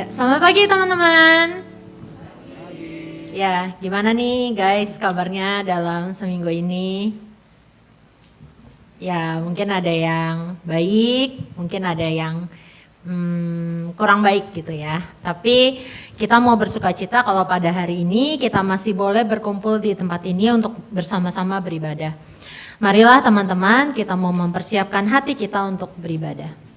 Ya, selamat pagi teman-teman. Ya, gimana nih guys kabarnya dalam seminggu ini? Ya, mungkin ada yang baik, mungkin ada yang kurang baik gitu ya. Tapi kita mau bersukacita kalau pada hari ini kita masih boleh berkumpul di tempat ini untuk bersama-sama beribadah. Marilah teman-teman, kita mau mempersiapkan hati kita untuk beribadah.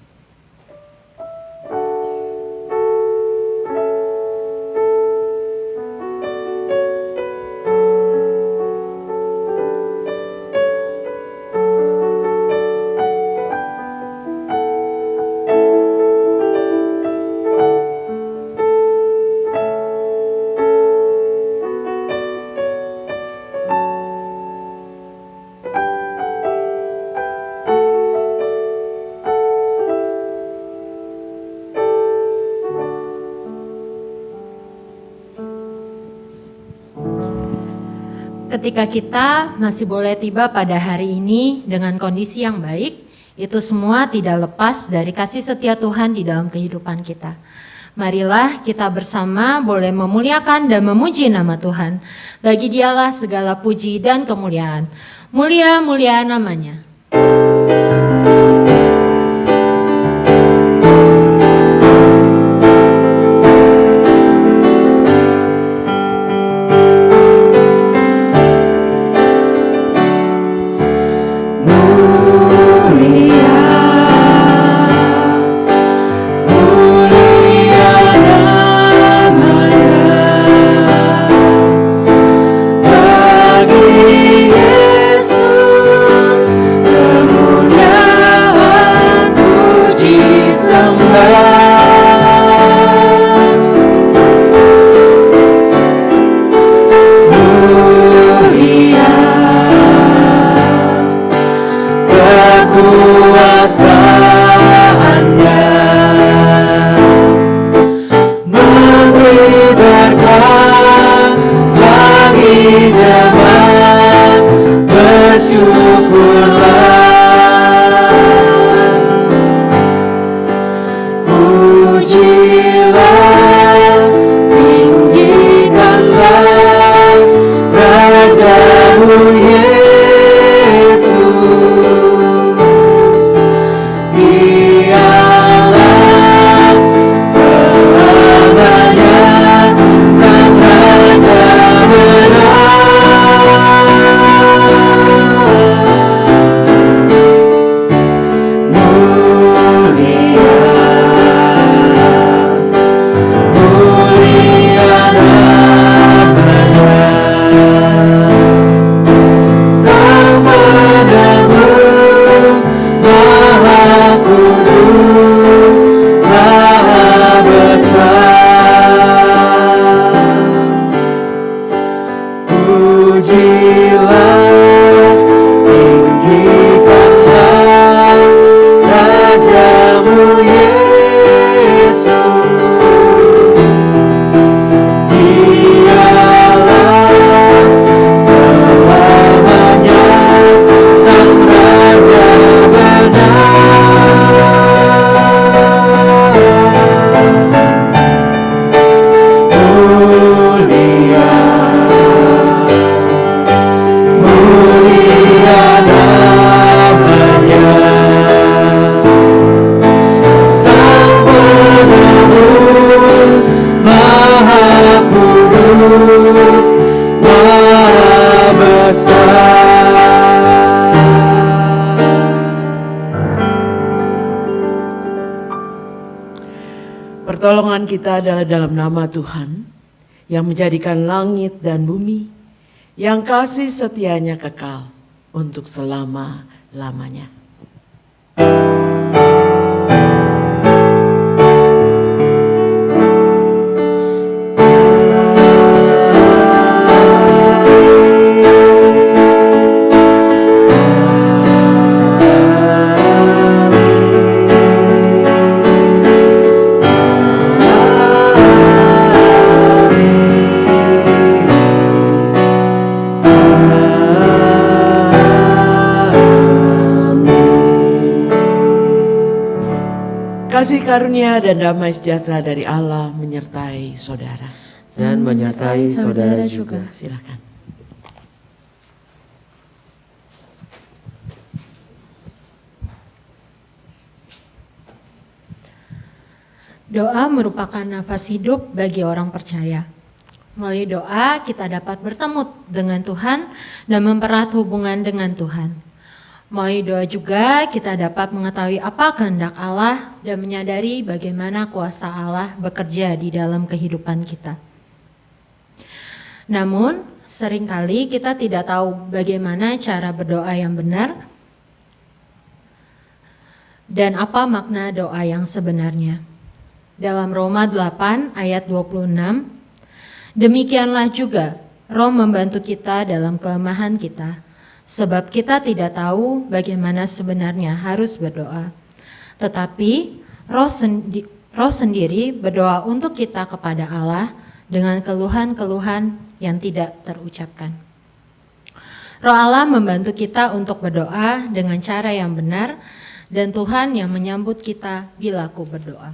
Ketika kita masih boleh tiba pada hari ini dengan kondisi yang baik, itu semua tidak lepas dari kasih setia Tuhan di dalam kehidupan kita. Marilah kita bersama boleh memuliakan dan memuji nama Tuhan. Bagi Dialah segala puji dan kemuliaan. Mulia-mulia namanya. Pertolongan kita adalah dalam nama Tuhan yang menjadikan langit dan bumi, yang kasih setianya kekal untuk selama-lamanya. Amin. Kasih karunia dan damai sejahtera dari Allah menyertai saudara. Dan menyertai saudara juga. Silakan. Doa merupakan nafas hidup bagi orang percaya. Melalui doa kita dapat bertemu dengan Tuhan dan mempererat hubungan dengan Tuhan. Melalui doa juga kita dapat mengetahui apa kehendak Allah dan menyadari bagaimana kuasa Allah bekerja di dalam kehidupan kita. Namun, seringkali kita tidak tahu bagaimana cara berdoa yang benar dan apa makna doa yang sebenarnya. Dalam Roma 8 ayat 26, demikianlah juga Roh membantu kita dalam kelemahan kita, sebab kita tidak tahu bagaimana sebenarnya harus berdoa. Tetapi Roh sendiri berdoa untuk kita kepada Allah dengan keluhan-keluhan yang tidak terucapkan. Roh Allah membantu kita untuk berdoa dengan cara yang benar, dan Tuhan yang menyambut kita bila aku berdoa.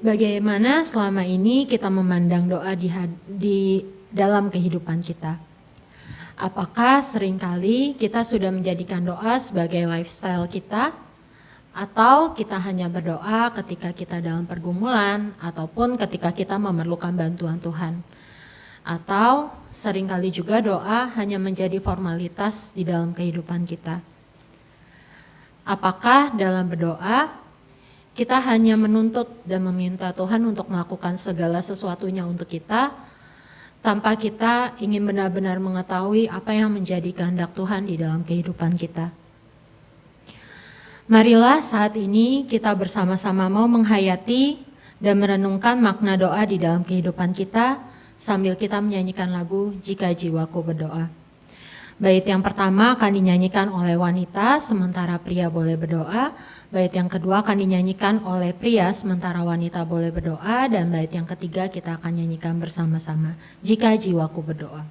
Bagaimana selama ini kita memandang doa di dalam kehidupan kita? Apakah seringkali kita sudah menjadikan doa sebagai lifestyle kita? Atau kita hanya berdoa ketika kita dalam pergumulan ataupun ketika kita memerlukan bantuan Tuhan? Atau seringkali juga doa hanya menjadi formalitas di dalam kehidupan kita? Apakah dalam berdoa kita hanya menuntut dan meminta Tuhan untuk melakukan segala sesuatunya untuk kita, tanpa kita ingin benar-benar mengetahui apa yang menjadi kehendak Tuhan di dalam kehidupan kita? Marilah saat ini kita bersama-sama mau menghayati dan merenungkan makna doa di dalam kehidupan kita, sambil kita menyanyikan lagu Jika Jiwaku Berdoa. Bait yang pertama akan dinyanyikan oleh wanita, sementara pria boleh berdoa. Bait yang kedua akan dinyanyikan oleh pria, sementara wanita boleh berdoa. Dan bait yang ketiga kita akan nyanyikan bersama-sama, Jika Jiwaku Berdoa.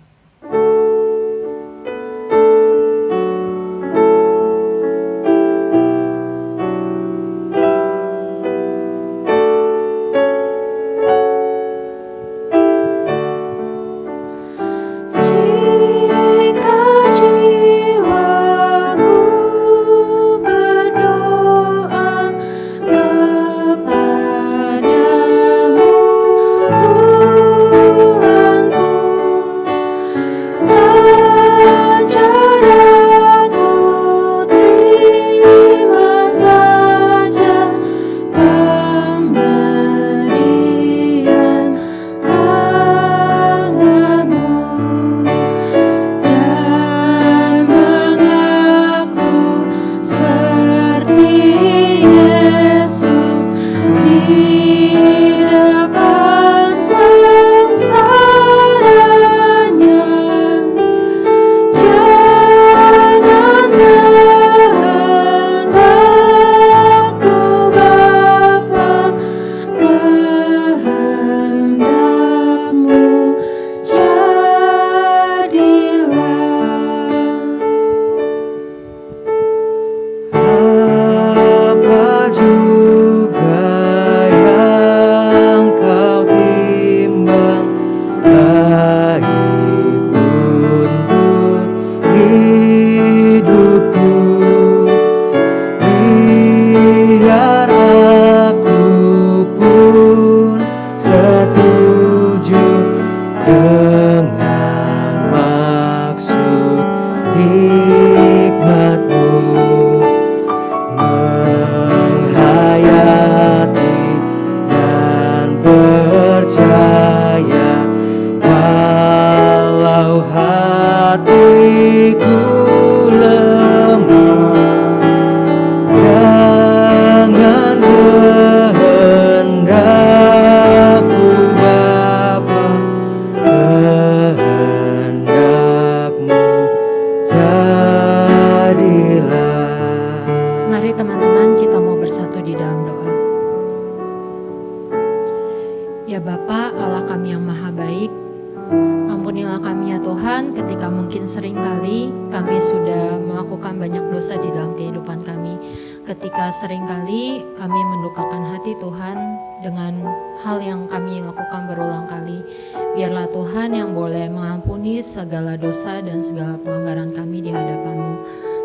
teman-teman, kita mau bersatu di dalam doa. Ya Bapa, Allah kami yang maha baik, ampunilah kami ya Tuhan ketika mungkin seringkali kami sudah melakukan banyak dosa di dalam kehidupan kami. Ketika seringkali kami mendukakan hati Tuhan dengan hal yang kami lakukan berulang kali. Biarlah Tuhan yang boleh mengampuni segala dosa dan segala pelanggaran kami di hadapan-Mu.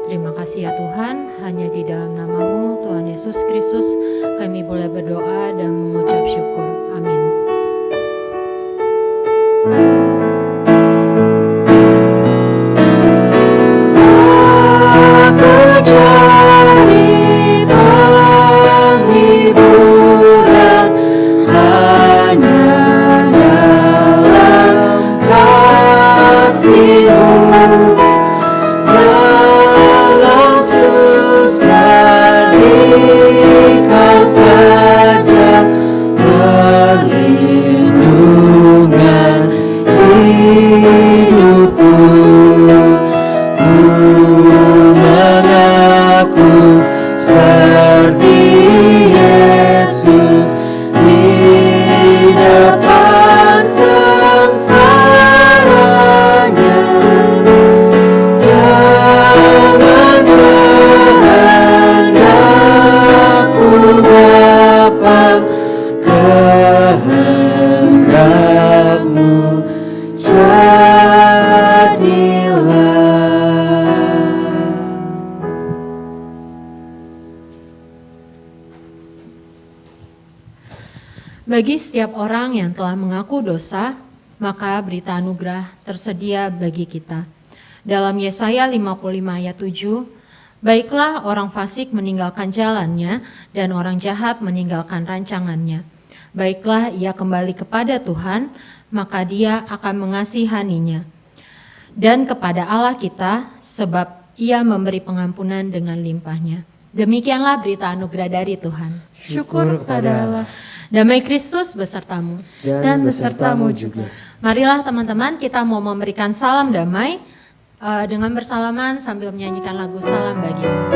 Terima kasih ya Tuhan, hanya di dalam nama-Mu Tuhan Yesus Kristus kami boleh berdoa dan mengucap syukur. Amin. Aku cari penghiburan hanya dalam kasih-Mu. Dalam susah Dikau saja perlindungan hidupku. Ku mengaku seperti Yesus di depan sengsaranya. Jangan kehendakku Bapa, kehendak-Mu jadilah. Bagi setiap orang yang telah mengaku dosa, maka berita anugerah tersedia bagi kita. Dalam Yesaya 55 ayat 7, baiklah orang fasik meninggalkan jalannya dan orang jahat meninggalkan rancangannya. Baiklah ia kembali kepada Tuhan, maka Dia akan mengasihaninya. Dan kepada Allah kita, sebab Ia memberi pengampunan dengan limpahnya. Demikianlah berita anugerah dari Tuhan. Syukur kepada Allah. Damai Kristus besertamu. Dan besertamu juga. Marilah teman-teman, kita mau memberikan salam damai dengan bersalaman sambil menyanyikan lagu Salam Bagimu.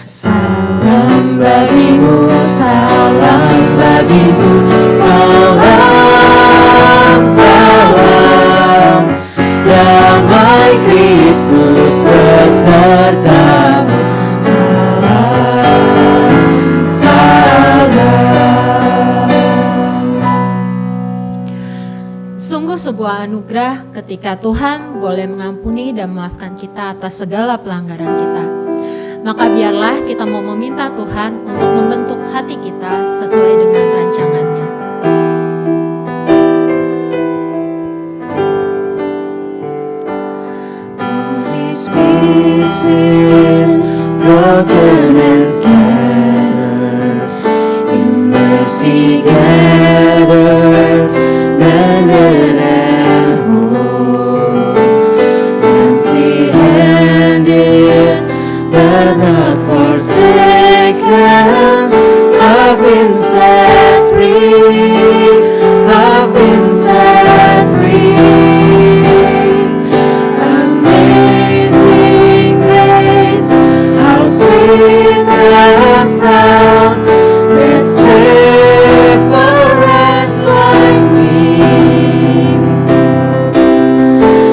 Salam bagimu, salam bagimu, salam, salam. Damai Kristus besertamu. Salam, salam. Sungguh sebuah anugerah ketika Tuhan boleh mengampuni dan memaafkan kita atas segala pelanggaran kita. Maka biarlah kita mau meminta Tuhan untuk membentuk hati kita sesuai dengan rancangannya. Pieces broken and scattered, in mercy gathered, mended and whole, empty-handed but not forsaken. I've been set free, I've been set free. Sweet the sound that saved a wretch like me.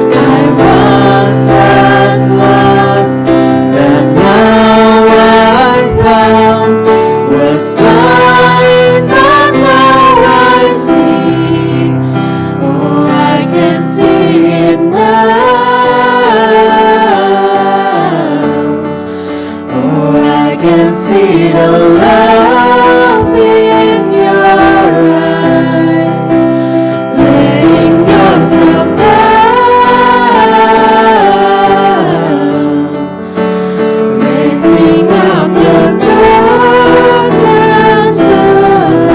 I once was lost, but now I'm found. Was blind, but now I see. Oh, I can see it now. I can see the love in your eyes, laying yourself down, raising up the broken to life.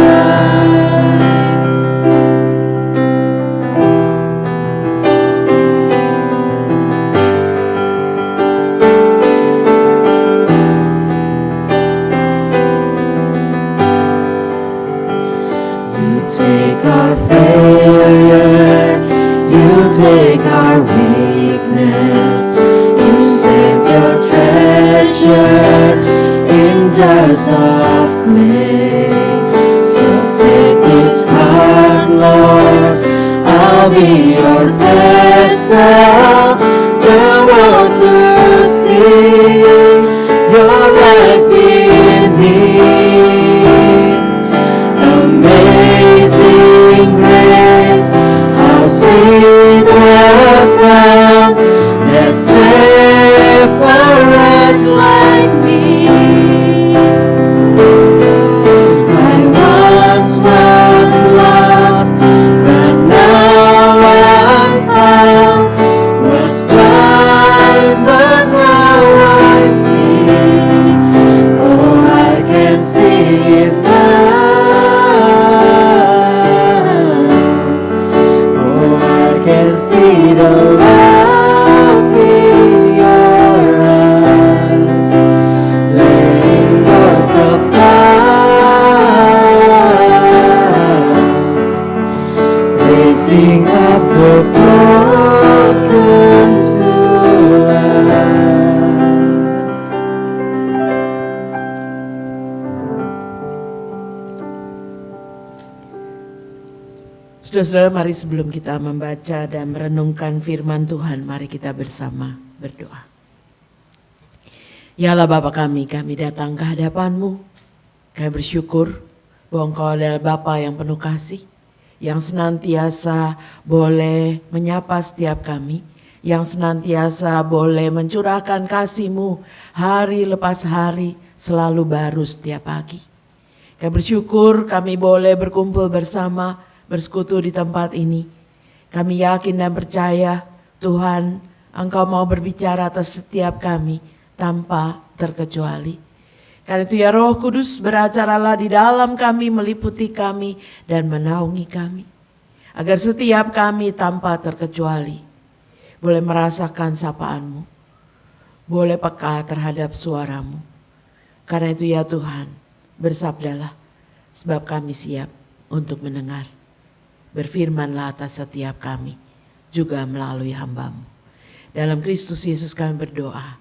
Take our failure, you take our weakness. You sent your treasure in jars of clay. So take this heart, Lord, I'll be your vessel, the world to see your life in me. Amazing grace, how sweet the sound that saved a wretch like me. I once was lost, but now I'm found. Was blind, but now I see. Oh, I can see it now. Oh, I can see the love in your eyes, laying yourself down, raising up the broken to life. Saudara-saudara, mari sebelum kita membaca dan merenungkan firman Tuhan, mari kita bersama berdoa. Ya Allah Bapa kami datang ke hadapan-Mu. Kami bersyukur bahwa Engkau adalah Bapa yang penuh kasih, yang senantiasa boleh menyapa setiap kami, yang senantiasa boleh mencurahkan kasih-Mu hari lepas hari, selalu baru setiap pagi. Kami bersyukur kami boleh berkumpul bersama, bersekutu di tempat ini. Kami yakin dan percaya Tuhan, Engkau mau berbicara atas setiap kami tanpa terkecuali. Karena itu ya Roh Kudus, beracaralah di dalam kami, meliputi kami dan menaungi kami. Agar setiap kami tanpa terkecuali boleh merasakan sapaan-Mu, boleh peka terhadap suara-Mu. Karena itu ya Tuhan, bersabdalah sebab kami siap untuk mendengar. Berfirmanlah atas setiap kami, juga melalui hamba-Mu. Dalam Kristus Yesus kami berdoa.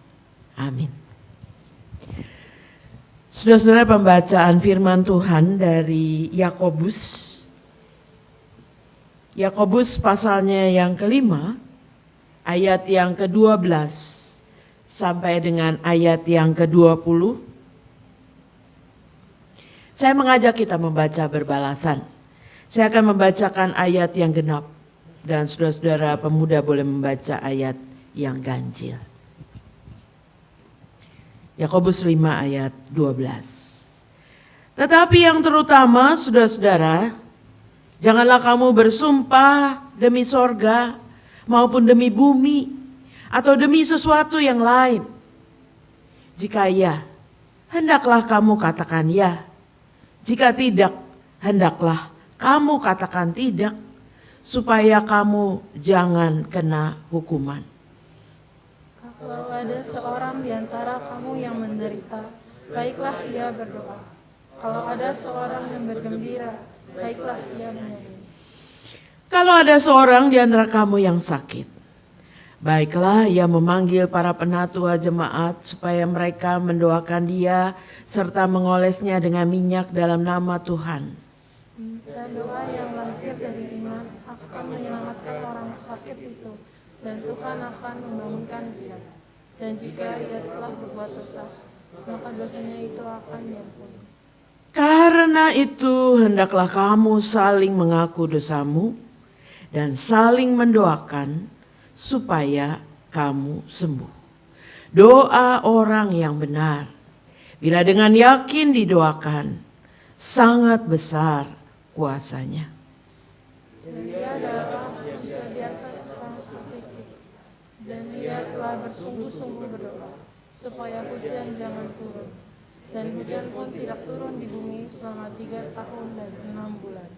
Amin. Saudara-saudara, pembacaan firman Tuhan dari Yakobus. Yakobus pasalnya yang kelima, ayat yang ke-12 sampai dengan ayat yang ke-20. Saya mengajak kita membaca berbalasan. Saya akan membacakan ayat yang genap dan saudara-saudara pemuda boleh membaca ayat yang ganjil. Yakobus 5 ayat 12. Tetapi yang terutama saudara-saudara, janganlah kamu bersumpah demi sorga maupun demi bumi atau demi sesuatu yang lain. Jika ya, hendaklah kamu katakan ya. Jika tidak, hendaklah kamu katakan tidak, supaya kamu jangan kena hukuman. Kalau ada seorang di antara kamu yang menderita, baiklah ia berdoa. Kalau ada seorang yang bergembira, baiklah ia menyanyi. Kalau ada seorang di antara kamu yang sakit, baiklah ia memanggil para penatua jemaat supaya mereka mendoakan dia serta mengolesnya dengan minyak dalam nama Tuhan. Dan doa yang lahir dari iman akan menyelamatkan orang sakit itu, dan Tuhan akan membangunkan dia. Dan jika ia telah berbuat dosa, maka dosanya itu akan diampuni. Karena itu hendaklah kamu saling mengaku dosamu dan saling mendoakan supaya kamu sembuh. Doa orang yang benar, bila dengan yakin didoakan, sangat besar kuasanya. Dan dia adalah manusia biasa sama seperti kita. Dan dia telah bersungguh-sungguh berdoa, supaya hujan jangan turun. Dan hujan pun tidak turun di bumi selama 3 tahun dan 6 bulan.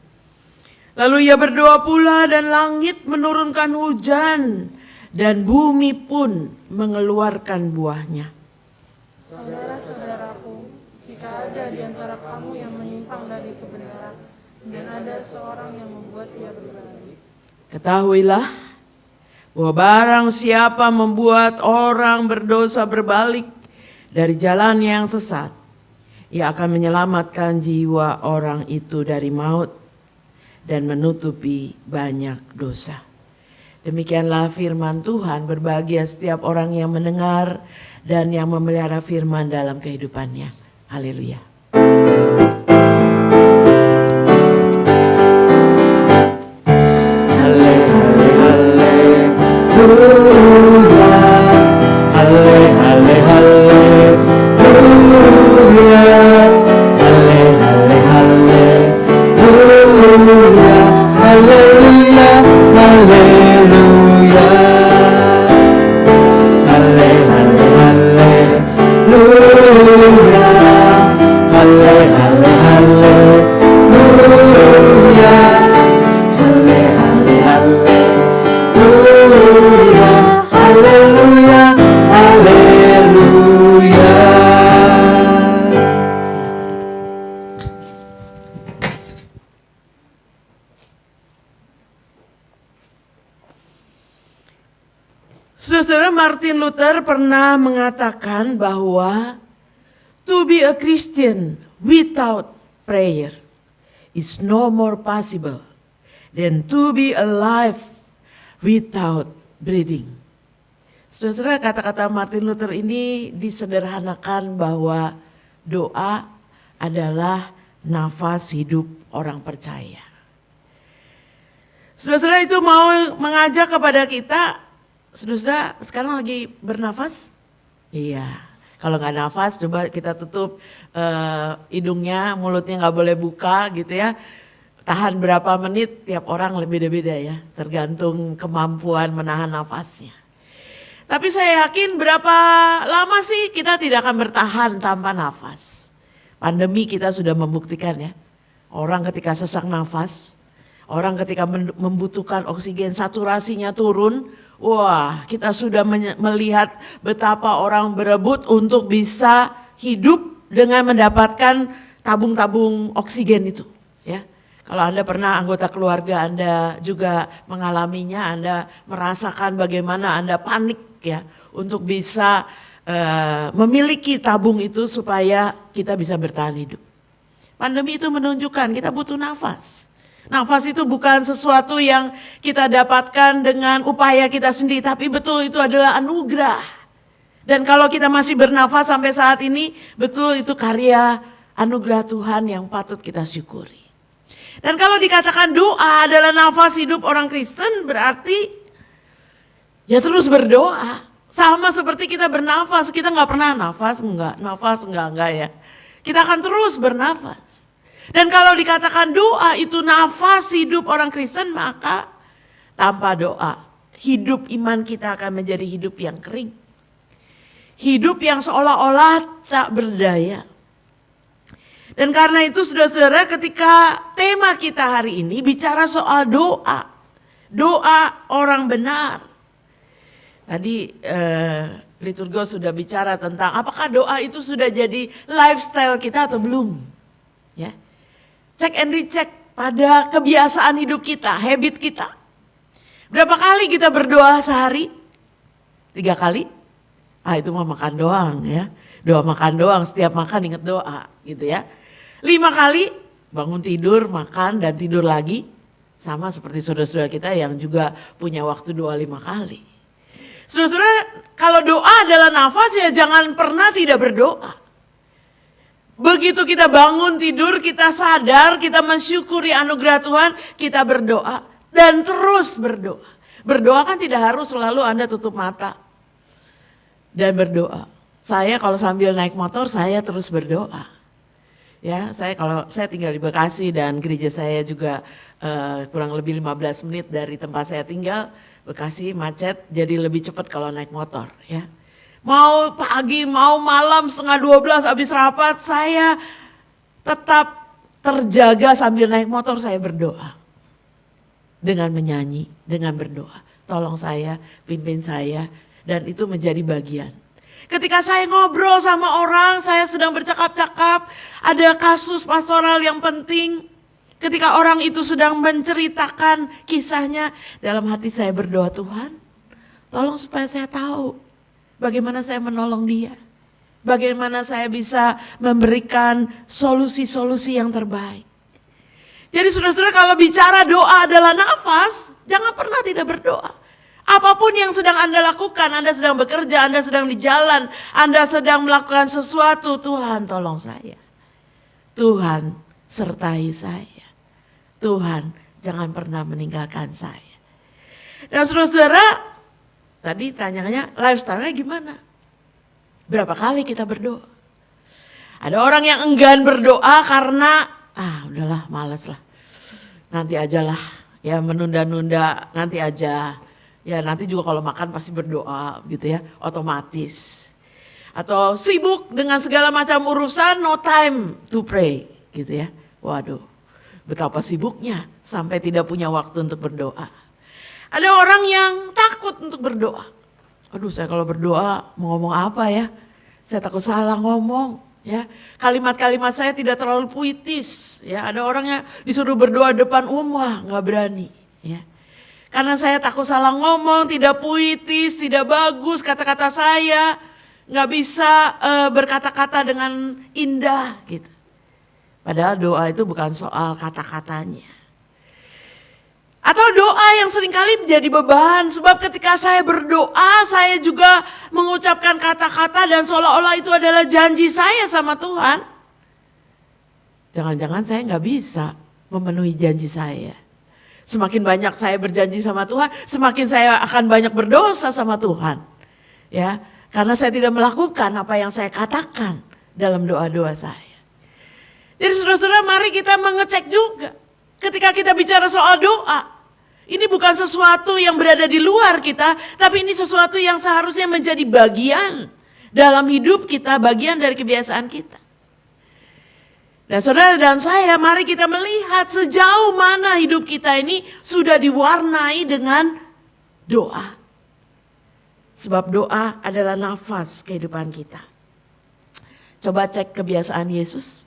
Lalu ia berdoa pula dan langit menurunkan hujan dan bumi pun mengeluarkan buahnya. Saudara-saudaraku, jika ada di antara kamu yang menyimpang dari kebenaran dan ada seorang yang membuat dia berbalik, Ketahuilah bahwa barang siapa membuat orang berdosa berbalik dari jalan yang sesat, ia akan menyelamatkan jiwa orang itu dari maut dan menutupi banyak dosa. Demikianlah firman Tuhan, berbahagia setiap orang yang mendengar dan yang memelihara firman dalam kehidupannya. Haleluya. Saudara, Martin Luther pernah mengatakan bahwa to be a Christian without prayer is no more possible than to be alive without breathing. Saudara, kata-kata Martin Luther ini disederhanakan bahwa doa adalah nafas hidup orang percaya. Saudara, itu mau mengajak kepada kita, saudara sekarang lagi bernafas? Iya. Kalau nggak nafas, coba kita tutup hidungnya, mulutnya nggak boleh buka gitu ya. Tahan berapa menit, tiap orang beda-beda ya. Tergantung kemampuan menahan nafasnya. Tapi saya yakin berapa lama sih kita tidak akan bertahan tanpa nafas. Pandemi kita sudah membuktikan ya. Orang ketika sesak nafas, orang ketika membutuhkan oksigen, saturasinya turun. Wah, kita sudah melihat betapa orang berebut untuk bisa hidup dengan mendapatkan tabung-tabung oksigen itu. Ya, kalau Anda pernah anggota keluarga Anda juga mengalaminya, Anda merasakan bagaimana Anda panik ya untuk bisa memiliki tabung itu supaya kita bisa bertahan hidup. Pandemi itu menunjukkan kita butuh nafas. Nafas itu bukan sesuatu yang kita dapatkan dengan upaya kita sendiri, tapi betul itu adalah anugerah. Dan kalau kita masih bernafas sampai saat ini, betul itu karya anugerah Tuhan yang patut kita syukuri. Dan kalau dikatakan doa adalah nafas hidup orang Kristen, berarti ya terus berdoa. Sama seperti kita bernafas, kita nggak pernah nafas enggak ya. Kita akan terus bernafas. Dan kalau dikatakan doa itu nafas hidup orang Kristen, maka tanpa doa hidup iman kita akan menjadi hidup yang kering. Hidup yang seolah-olah tak berdaya. Dan karena itu saudara-saudara, ketika tema kita hari ini bicara soal doa. Doa orang benar. Tadi liturgos sudah bicara tentang apakah doa itu sudah jadi lifestyle kita atau belum. Ya. Cek and recheck pada kebiasaan hidup kita, habit kita. Berapa kali kita berdoa sehari? 3 kali? Itu mah makan doang ya. Doa makan doang, setiap makan ingat doa gitu ya. 5 kali bangun tidur, makan dan tidur lagi. Sama seperti saudara-saudara kita yang juga punya waktu doa 5 kali. Saudara-saudara, kalau doa adalah nafas ya jangan pernah tidak berdoa. Begitu kita bangun tidur, kita sadar, kita mensyukuri anugerah Tuhan, kita berdoa dan terus berdoa. Berdoa kan tidak harus selalu Anda tutup mata dan berdoa. Saya kalau sambil naik motor, saya terus berdoa. Ya, kalau saya tinggal di Bekasi dan gereja saya juga kurang lebih 15 menit dari tempat saya tinggal. Bekasi macet, jadi lebih cepat kalau naik motor ya. Mau pagi, mau malam 11:30 habis rapat, saya tetap terjaga sambil naik motor, saya berdoa. Dengan menyanyi, dengan berdoa. Tolong saya, pimpin saya, dan itu menjadi bagian. Ketika saya ngobrol sama orang, saya sedang bercakap-cakap, ada kasus pastoral yang penting. Ketika orang itu sedang menceritakan kisahnya, dalam hati saya berdoa, Tuhan, Tolong supaya saya tahu bagaimana saya menolong dia. Bagaimana saya bisa memberikan solusi-solusi yang terbaik. Jadi saudara-saudara, kalau bicara doa adalah nafas, jangan pernah tidak berdoa. Apapun yang sedang Anda lakukan, Anda sedang bekerja, Anda sedang di jalan, Anda sedang melakukan sesuatu, Tuhan tolong saya. Tuhan sertai saya. Tuhan jangan pernah meninggalkan saya. Dan saudara-saudara, tadi tanyanya lifestyle-nya gimana? Berapa kali kita berdoa? Ada orang yang enggan berdoa karena udahlah malas lah. Nanti aja lah, ya menunda-nunda nanti aja. Ya nanti juga kalau makan pasti berdoa gitu ya, otomatis. Atau sibuk dengan segala macam urusan, no time to pray gitu ya. Waduh, betapa sibuknya sampai tidak punya waktu untuk berdoa. Ada orang yang takut untuk berdoa. Aduh, saya kalau berdoa mau ngomong apa ya? Saya takut salah ngomong ya. Kalimat-kalimat saya tidak terlalu puitis ya. Ada orang yang disuruh berdoa depan umum, wah nggak berani ya. Karena saya takut salah ngomong, tidak puitis, tidak bagus kata-kata saya. Nggak bisa berkata-kata dengan indah gitu. Padahal doa itu bukan soal kata-katanya. Atau doa yang seringkali menjadi beban, sebab ketika saya berdoa saya juga mengucapkan kata-kata dan seolah-olah itu adalah janji saya sama Tuhan. Jangan-jangan saya nggak bisa memenuhi janji saya. Semakin banyak saya berjanji sama Tuhan, semakin saya akan banyak berdosa sama Tuhan. Ya, karena saya tidak melakukan apa yang saya katakan dalam doa-doa saya. Jadi saudara-saudara, mari kita mengecek juga. Ketika kita bicara soal doa, ini bukan sesuatu yang berada di luar kita, tapi ini sesuatu yang seharusnya menjadi bagian dalam hidup kita, bagian dari kebiasaan kita. Dan saudara dan saya, mari kita melihat sejauh mana hidup kita ini sudah diwarnai dengan doa. Sebab doa adalah nafas kehidupan kita. Coba cek kebiasaan Yesus.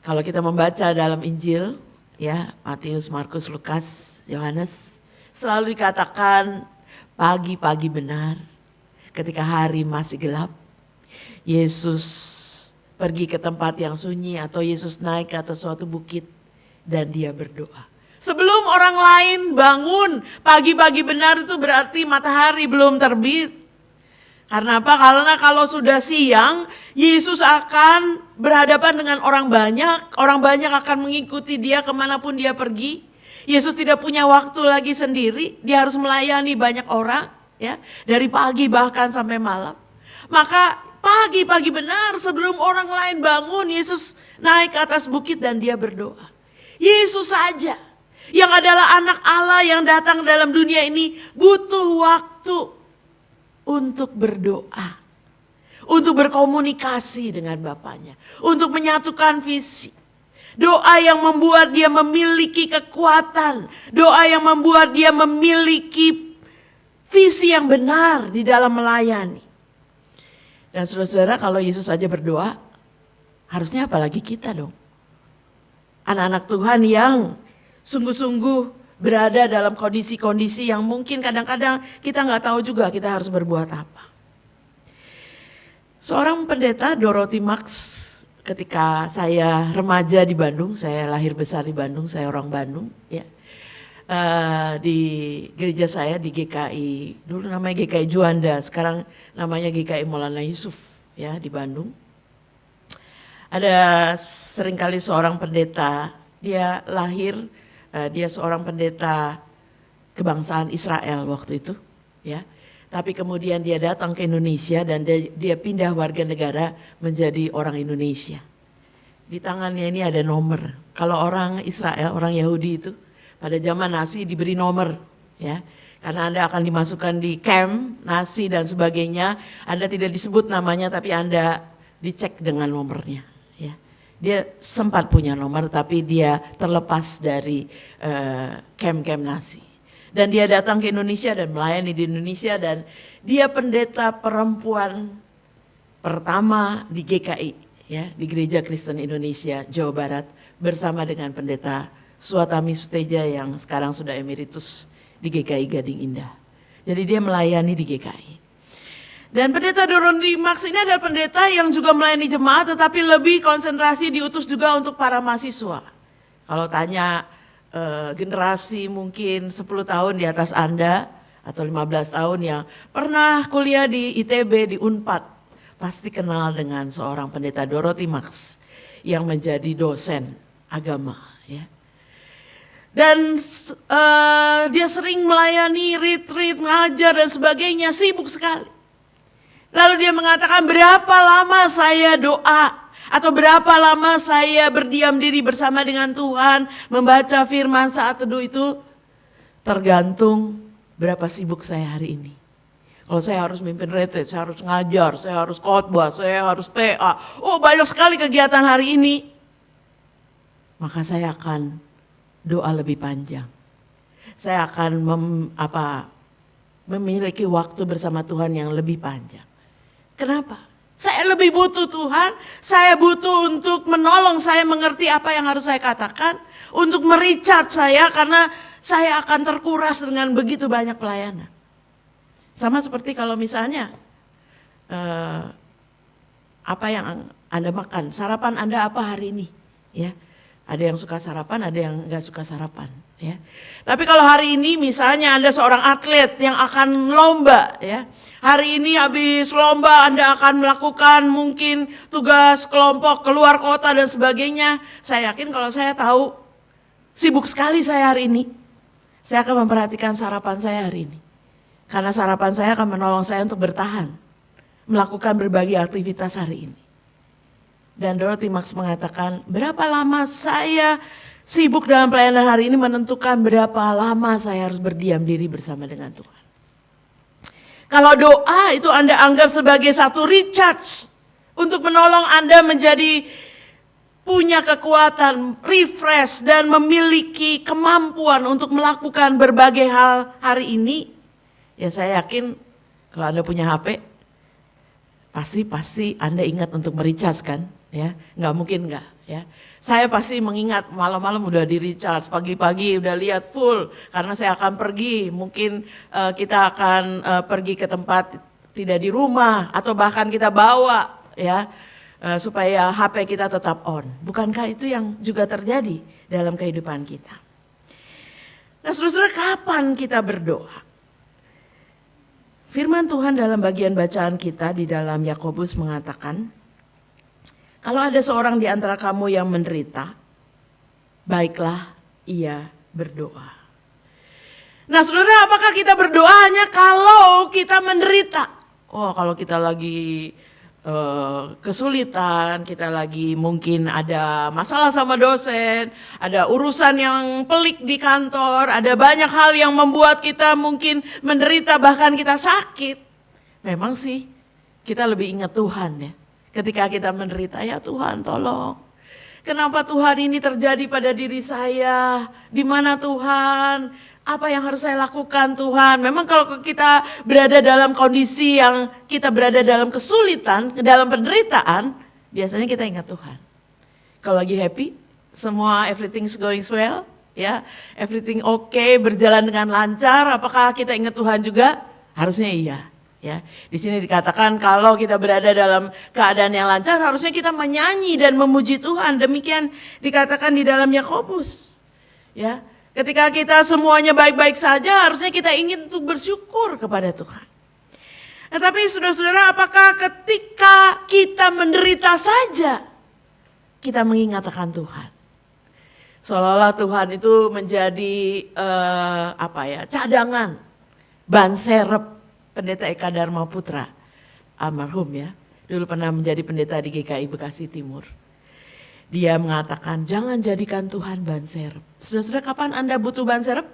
Kalau kita membaca dalam Injil, ya Matius, Markus, Lukas, Yohanes, selalu dikatakan pagi-pagi benar, ketika hari masih gelap, Yesus pergi ke tempat yang sunyi atau Yesus naik ke atas suatu bukit dan dia berdoa. Sebelum orang lain bangun, pagi-pagi benar itu berarti matahari belum terbit. Karena apa? Karena kalau sudah siang, Yesus akan berhadapan dengan orang banyak akan mengikuti dia kemanapun dia pergi. Yesus tidak punya waktu lagi sendiri, dia harus melayani banyak orang, ya, dari pagi bahkan sampai malam. Maka pagi-pagi benar sebelum orang lain bangun, Yesus naik ke atas bukit dan dia berdoa. Yesus saja yang adalah anak Allah yang datang dalam dunia ini butuh waktu untuk berdoa, untuk berkomunikasi dengan Bapaknya, untuk menyatukan visi. Doa yang membuat dia memiliki kekuatan, doa yang membuat dia memiliki visi yang benar di dalam melayani. Dan saudara-saudara, kalau Yesus saja berdoa, harusnya apalagi kita dong. Anak-anak Tuhan yang sungguh-sungguh berada dalam kondisi-kondisi yang mungkin kadang-kadang kita nggak tahu juga kita harus berbuat apa. Seorang pendeta, Dorothy Max, ketika saya remaja di Bandung, saya lahir besar di Bandung, saya orang Bandung, ya. Di gereja saya di GKI, dulu namanya GKI Juanda, sekarang namanya GKI Maulana Yusuf, ya, di Bandung. Ada seringkali seorang pendeta, dia lahir. Dia seorang pendeta kebangsaan Israel waktu itu, ya. Tapi kemudian dia datang ke Indonesia dan dia pindah warga negara menjadi orang Indonesia. Di tangannya ini ada nomor. Kalau orang Israel, orang Yahudi itu pada zaman Nazi diberi nomor, ya. Karena Anda akan dimasukkan di camp Nazi dan sebagainya, Anda tidak disebut namanya tapi Anda dicek dengan nomornya, ya. Dia sempat punya nomor tapi dia terlepas dari camp-camp Nazi. Dan dia datang ke Indonesia dan melayani di Indonesia dan dia pendeta perempuan pertama di GKI, ya, di Gereja Kristen Indonesia Jawa Barat bersama dengan pendeta Suatami Suteja yang sekarang sudah emeritus di GKI Gading Indah. Jadi dia melayani di GKI. Dan pendeta Dorothy Max ini adalah pendeta yang juga melayani jemaat, tetapi lebih konsentrasi diutus juga untuk para mahasiswa. Kalau tanya generasi mungkin 10 tahun di atas Anda, atau 15 tahun yang pernah kuliah di ITB, di Unpad, pasti kenal dengan seorang pendeta Dorothy Max yang menjadi dosen agama. Ya. Dan dia sering melayani, retreat, ngajar dan sebagainya, sibuk sekali. Lalu dia mengatakan, berapa lama saya doa atau berapa lama saya berdiam diri bersama dengan Tuhan, membaca firman saat teduh itu tergantung berapa sibuk saya hari ini. Kalau saya harus mimpin retreat, saya harus ngajar, saya harus khotbah, saya harus PA. Oh, banyak sekali kegiatan hari ini. Maka saya akan doa lebih panjang. Saya akan memiliki waktu bersama Tuhan yang lebih panjang. Kenapa? Saya lebih butuh Tuhan, saya butuh untuk menolong saya mengerti apa yang harus saya katakan, untuk merecharge saya karena saya akan terkuras dengan begitu banyak pelayanan. Sama seperti kalau misalnya apa yang Anda makan, sarapan Anda apa hari ini? Ya, ada yang suka sarapan, ada yang nggak suka sarapan. Ya, tapi kalau hari ini misalnya Anda seorang atlet yang akan lomba, ya, hari ini habis lomba Anda akan melakukan mungkin tugas kelompok keluar kota dan sebagainya. Saya yakin kalau saya tahu sibuk sekali saya hari ini, saya akan memperhatikan sarapan saya hari ini. Karena sarapan saya akan menolong saya untuk bertahan, melakukan berbagai aktivitas hari ini. Dan Dorothy Max mengatakan, berapa lama saya sibuk dalam pelayanan hari ini menentukan berapa lama saya harus berdiam diri bersama dengan Tuhan. Kalau doa itu Anda anggap sebagai satu recharge untuk menolong Anda menjadi punya kekuatan, refresh dan memiliki kemampuan untuk melakukan berbagai hal hari ini, ya saya yakin kalau Anda punya HP, pasti Anda ingat untuk merecharge kan, ya nggak mungkin nggak, ya. Saya pasti mengingat malam-malam udah di recharge, pagi-pagi udah lihat full karena saya akan pergi, mungkin kita akan pergi ke tempat tidak di rumah atau bahkan kita bawa, ya. Supaya HP kita tetap on. Bukankah itu yang juga terjadi dalam kehidupan kita? Nah, saudara, kapan kita berdoa? Firman Tuhan dalam bagian bacaan kita di dalam Yakobus mengatakan, kalau ada seorang di antara kamu yang menderita, baiklah ia berdoa. Nah, saudara, apakah kita berdoa hanya kalau kita menderita? Oh, kalau kita lagi kesulitan, kita lagi mungkin ada masalah sama dosen, ada urusan yang pelik di kantor, ada banyak hal yang membuat kita mungkin menderita, bahkan kita sakit. Memang sih kita lebih ingat Tuhan, ya. Ketika kita menderita, ya Tuhan tolong. Kenapa Tuhan ini terjadi pada diri saya? Di mana Tuhan? Apa yang harus saya lakukan Tuhan? Memang kalau kita berada dalam kondisi yang kita berada dalam kesulitan, dalam penderitaan, biasanya kita ingat Tuhan. Kalau lagi happy, semua everything's going well, ya, everything okay, berjalan dengan lancar, apakah kita ingat Tuhan juga? Harusnya iya. Ya, di sini dikatakan kalau kita berada dalam keadaan yang lancar, harusnya kita menyanyi dan memuji Tuhan. Demikian dikatakan di dalam Yakobus. Ya, ketika kita semuanya baik-baik saja, harusnya kita ingin untuk bersyukur kepada Tuhan. Nah, tapi saudara-saudara, apakah ketika kita menderita saja kita mengingat akan Tuhan? Seolah-olah Tuhan itu menjadi cadangan, ban serep. Pendeta Eka Dharma Putra, almarhum, ya, dulu pernah menjadi pendeta di GKI Bekasi Timur. Dia mengatakan, jangan jadikan Tuhan ban serep. Saudara-saudara, kapan Anda butuh ban serep?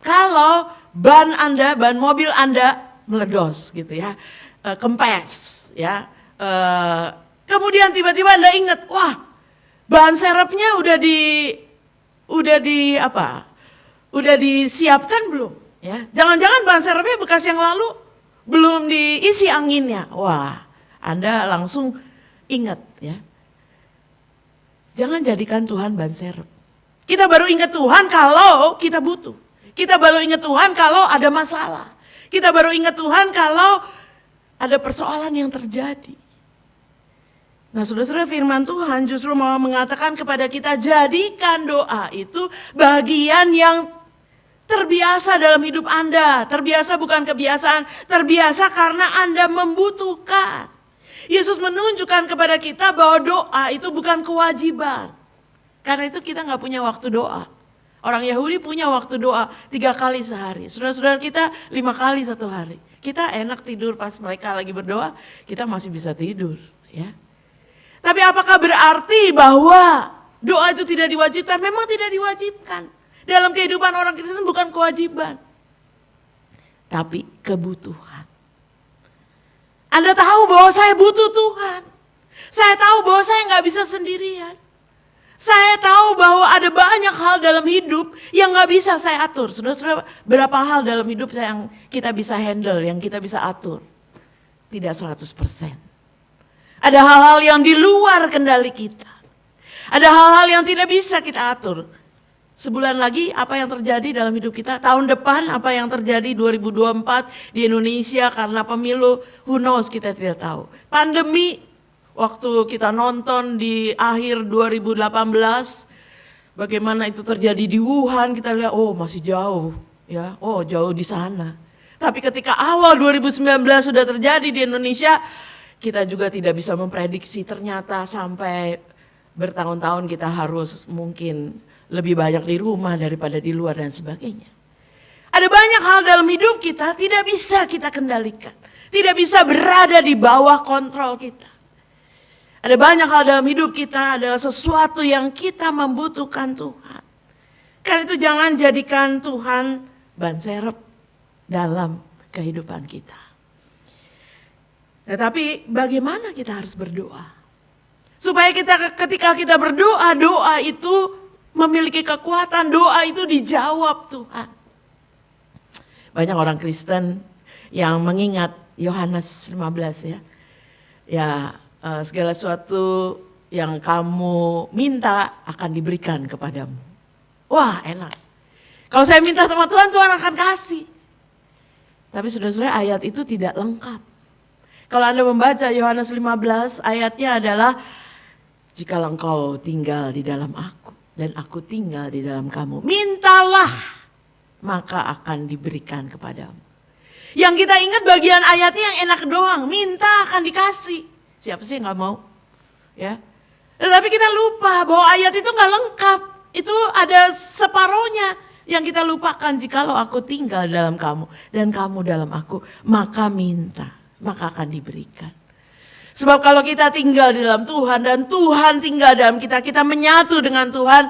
Kalau ban Anda, ban mobil Anda meledos gitu, ya, kempes, ya. Kemudian tiba-tiba Anda ingat, wah, ban serepnya udah disiapkan belum? Ya, jangan-jangan ban serepnya bekas yang lalu belum diisi anginnya. Wah, Anda langsung ingat, ya. Jangan jadikan Tuhan ban serep. Kita baru ingat Tuhan kalau kita butuh. Kita baru ingat Tuhan kalau ada masalah. Kita baru ingat Tuhan kalau ada persoalan yang terjadi. Nah, saudara-saudara, firman Tuhan justru mau mengatakan kepada kita, jadikan doa itu bagian yang terbiasa dalam hidup Anda. Terbiasa bukan kebiasaan, terbiasa karena Anda membutuhkan. Yesus menunjukkan kepada kita bahwa doa itu bukan kewajiban. Karena itu kita gak punya waktu doa. Orang Yahudi punya waktu doa 3 kali sehari. Saudara-saudara kita 5 kali satu hari. Kita enak tidur pas mereka lagi berdoa, kita masih bisa tidur, ya. Tapi apakah berarti bahwa doa itu tidak diwajibkan? Memang tidak diwajibkan. Dalam kehidupan orang Kristen bukan kewajiban, tapi kebutuhan. Anda tahu bahwa saya butuh Tuhan. Saya tahu bahwa saya nggak bisa sendirian. Saya tahu bahwa ada banyak hal dalam hidup yang nggak bisa saya atur. Saudara-saudara, berapa hal dalam hidup yang kita bisa handle, yang kita bisa atur? Tidak 100%. Ada hal-hal yang di luar kendali kita. Ada hal-hal yang tidak bisa kita atur. Sebulan lagi apa yang terjadi dalam hidup kita? Tahun depan apa yang terjadi 2024 di Indonesia karena pemilu? Who knows, kita tidak tahu. Pandemi, waktu kita nonton di akhir 2018, bagaimana itu terjadi di Wuhan, kita lihat oh masih jauh, ya, oh jauh di sana. Tapi ketika awal 2019 sudah terjadi di Indonesia, kita juga tidak bisa memprediksi, ternyata sampai bertahun-tahun kita harus mungkin lebih banyak di rumah daripada di luar dan sebagainya. Ada banyak hal dalam hidup kita tidak bisa kita kendalikan. Tidak bisa berada di bawah kontrol kita. Ada banyak hal dalam hidup kita adalah sesuatu yang kita membutuhkan Tuhan. Karena itu jangan jadikan Tuhan ban serep dalam kehidupan kita. Tetapi bagaimana kita harus berdoa? Supaya ketika kita berdoa, doa itu memiliki kekuatan, doa itu dijawab Tuhan. Banyak orang Kristen yang mengingat Yohanes 15 ya. Ya, segala sesuatu yang kamu minta akan diberikan kepadamu. Wah, enak. Kalau saya minta sama Tuhan, Tuhan akan kasih. Tapi saudara-saudara, ayat itu tidak lengkap. Kalau Anda membaca Yohanes 15, ayatnya adalah, jikalau engkau tinggal di dalam aku dan aku tinggal di dalam kamu, mintalah maka akan diberikan kepadamu. Yang kita ingat bagian ayatnya yang enak doang, minta akan dikasih. Siapa sih yang gak mau? Ya. Tetapi kita lupa bahwa ayat itu gak lengkap. Itu ada separohnya yang kita lupakan. Jikalau aku tinggal dalam kamu dan kamu dalam aku, maka minta, maka akan diberikan. Sebab kalau kita tinggal di dalam Tuhan dan Tuhan tinggal dalam kita, kita menyatu dengan Tuhan,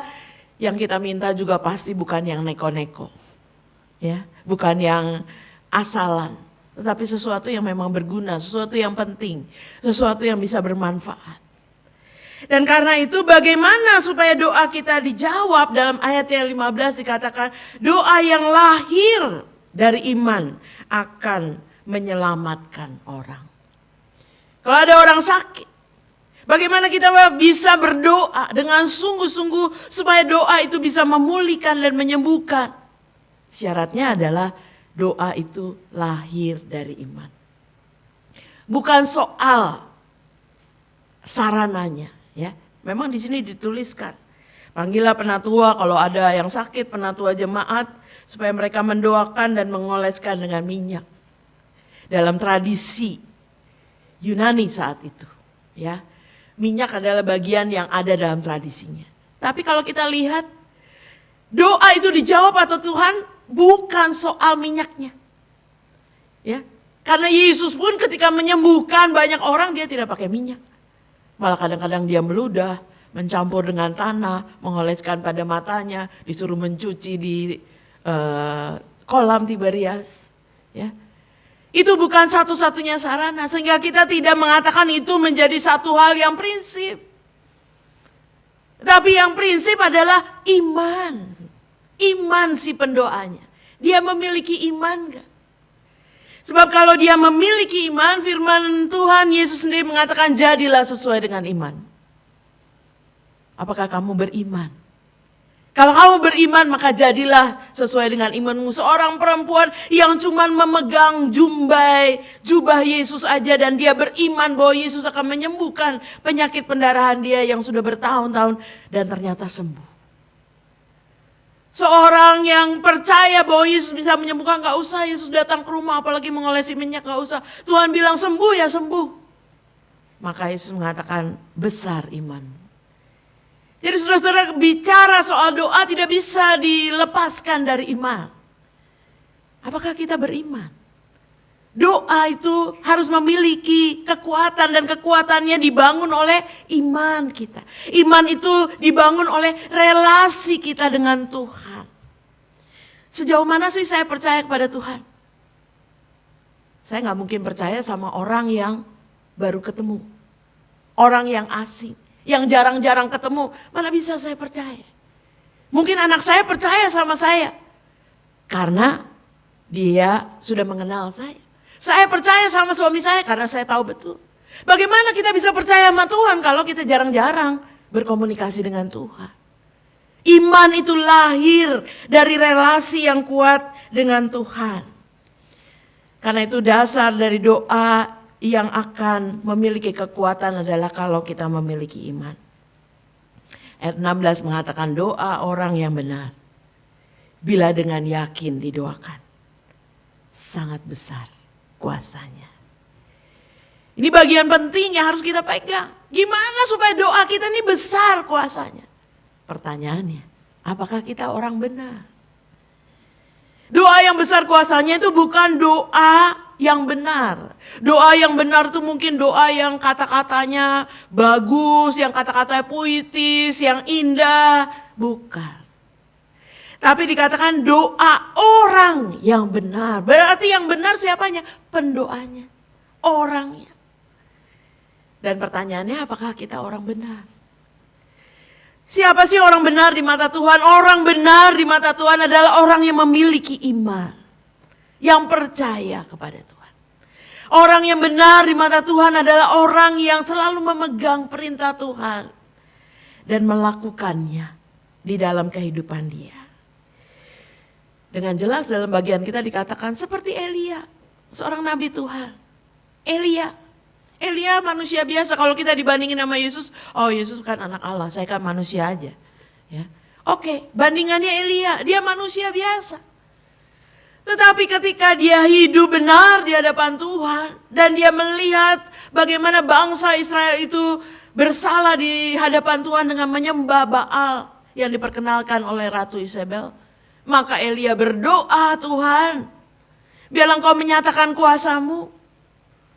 yang kita minta juga pasti bukan yang neko-neko. Ya, bukan yang asalan, tetapi sesuatu yang memang berguna, sesuatu yang penting, sesuatu yang bisa bermanfaat. Dan karena itu bagaimana supaya doa kita dijawab? Dalam ayat yang 15 dikatakan, doa yang lahir dari iman akan menyelamatkan orang. Kalau ada orang sakit, bagaimana kita bisa berdoa dengan sungguh-sungguh supaya doa itu bisa memulihkan dan menyembuhkan? Syaratnya adalah doa itu lahir dari iman. Bukan soal sarananya, ya. Memang di sini dituliskan, panggillah penatua kalau ada yang sakit, penatua jemaat, supaya mereka mendoakan dan mengoleskan dengan minyak. Dalam tradisi Yunani saat itu, ya, minyak adalah bagian yang ada dalam tradisinya. Tapi kalau kita lihat, doa itu dijawab atau Tuhan bukan soal minyaknya, ya. Karena Yesus pun ketika menyembuhkan banyak orang dia tidak pakai minyak, malah kadang-kadang dia meludah, mencampur dengan tanah, mengoleskan pada matanya, disuruh mencuci di kolam Tiberias, ya. Itu bukan satu-satunya sarana, sehingga kita tidak mengatakan itu menjadi satu hal yang prinsip. Tapi yang prinsip adalah iman. Iman si pendoanya. Dia memiliki iman gak? Sebab kalau dia memiliki iman, firman Tuhan Yesus sendiri mengatakan jadilah sesuai dengan iman. Apakah kamu beriman? Kalau kamu beriman maka jadilah sesuai dengan imanmu. Seorang perempuan yang cuman memegang jubah Yesus aja dan dia beriman bahwa Yesus akan menyembuhkan penyakit pendarahan dia yang sudah bertahun-tahun dan ternyata sembuh. Seorang yang percaya bahwa Yesus bisa menyembuhkan, gak usah Yesus datang ke rumah apalagi mengolesi minyak, gak usah. Tuhan bilang sembuh ya sembuh. Maka Yesus mengatakan besar imanmu. Jadi saudara-saudara, bicara soal doa tidak bisa dilepaskan dari iman. Apakah kita beriman? Doa itu harus memiliki kekuatan dan kekuatannya dibangun oleh iman kita. Iman itu dibangun oleh relasi kita dengan Tuhan. Sejauh mana sih saya percaya kepada Tuhan? Saya gak mungkin percaya sama orang yang baru ketemu. Orang yang asing. Yang jarang-jarang ketemu, mana bisa saya percaya? Mungkin anak saya percaya sama saya karena dia sudah mengenal saya. Saya percaya sama suami saya karena saya tahu betul. Bagaimana kita bisa percaya sama Tuhan kalau kita jarang-jarang berkomunikasi dengan Tuhan? Iman itu lahir dari relasi yang kuat dengan Tuhan. Karena itu dasar dari doa yang akan memiliki kekuatan adalah kalau kita memiliki iman. Ayat 16 mengatakan doa orang yang benar, bila dengan yakin didoakan, sangat besar kuasanya. Ini bagian penting yang harus kita pegang. Gimana supaya doa kita ini besar kuasanya? Pertanyaannya, apakah kita orang benar? Doa yang besar kuasanya itu bukan doa yang benar. Doa yang benar itu mungkin doa yang kata-katanya bagus, yang kata-katanya puitis, yang indah. Bukan. Tapi dikatakan doa orang yang benar. Berarti yang benar siapanya? Pendoanya. Orangnya. Dan pertanyaannya apakah kita orang benar? Siapa sih orang benar di mata Tuhan? Orang benar di mata Tuhan adalah orang yang memiliki iman. Yang percaya kepada Tuhan. Orang yang benar di mata Tuhan adalah orang yang selalu memegang perintah Tuhan. Dan melakukannya di dalam kehidupan dia. Dengan jelas dalam bagian kita dikatakan seperti Elia. Seorang nabi Tuhan. Elia manusia biasa. Kalau kita dibandingin sama Yesus. Oh Yesus kan anak Allah, saya kan manusia aja. Ya. Oke, bandingannya Elia. Dia manusia biasa. Tetapi ketika dia hidup benar di hadapan Tuhan dan dia melihat bagaimana bangsa Israel itu bersalah di hadapan Tuhan dengan menyembah Baal yang diperkenalkan oleh Ratu Isabel, maka Elia berdoa, Tuhan, biarlah Engkau menyatakan kuasamu.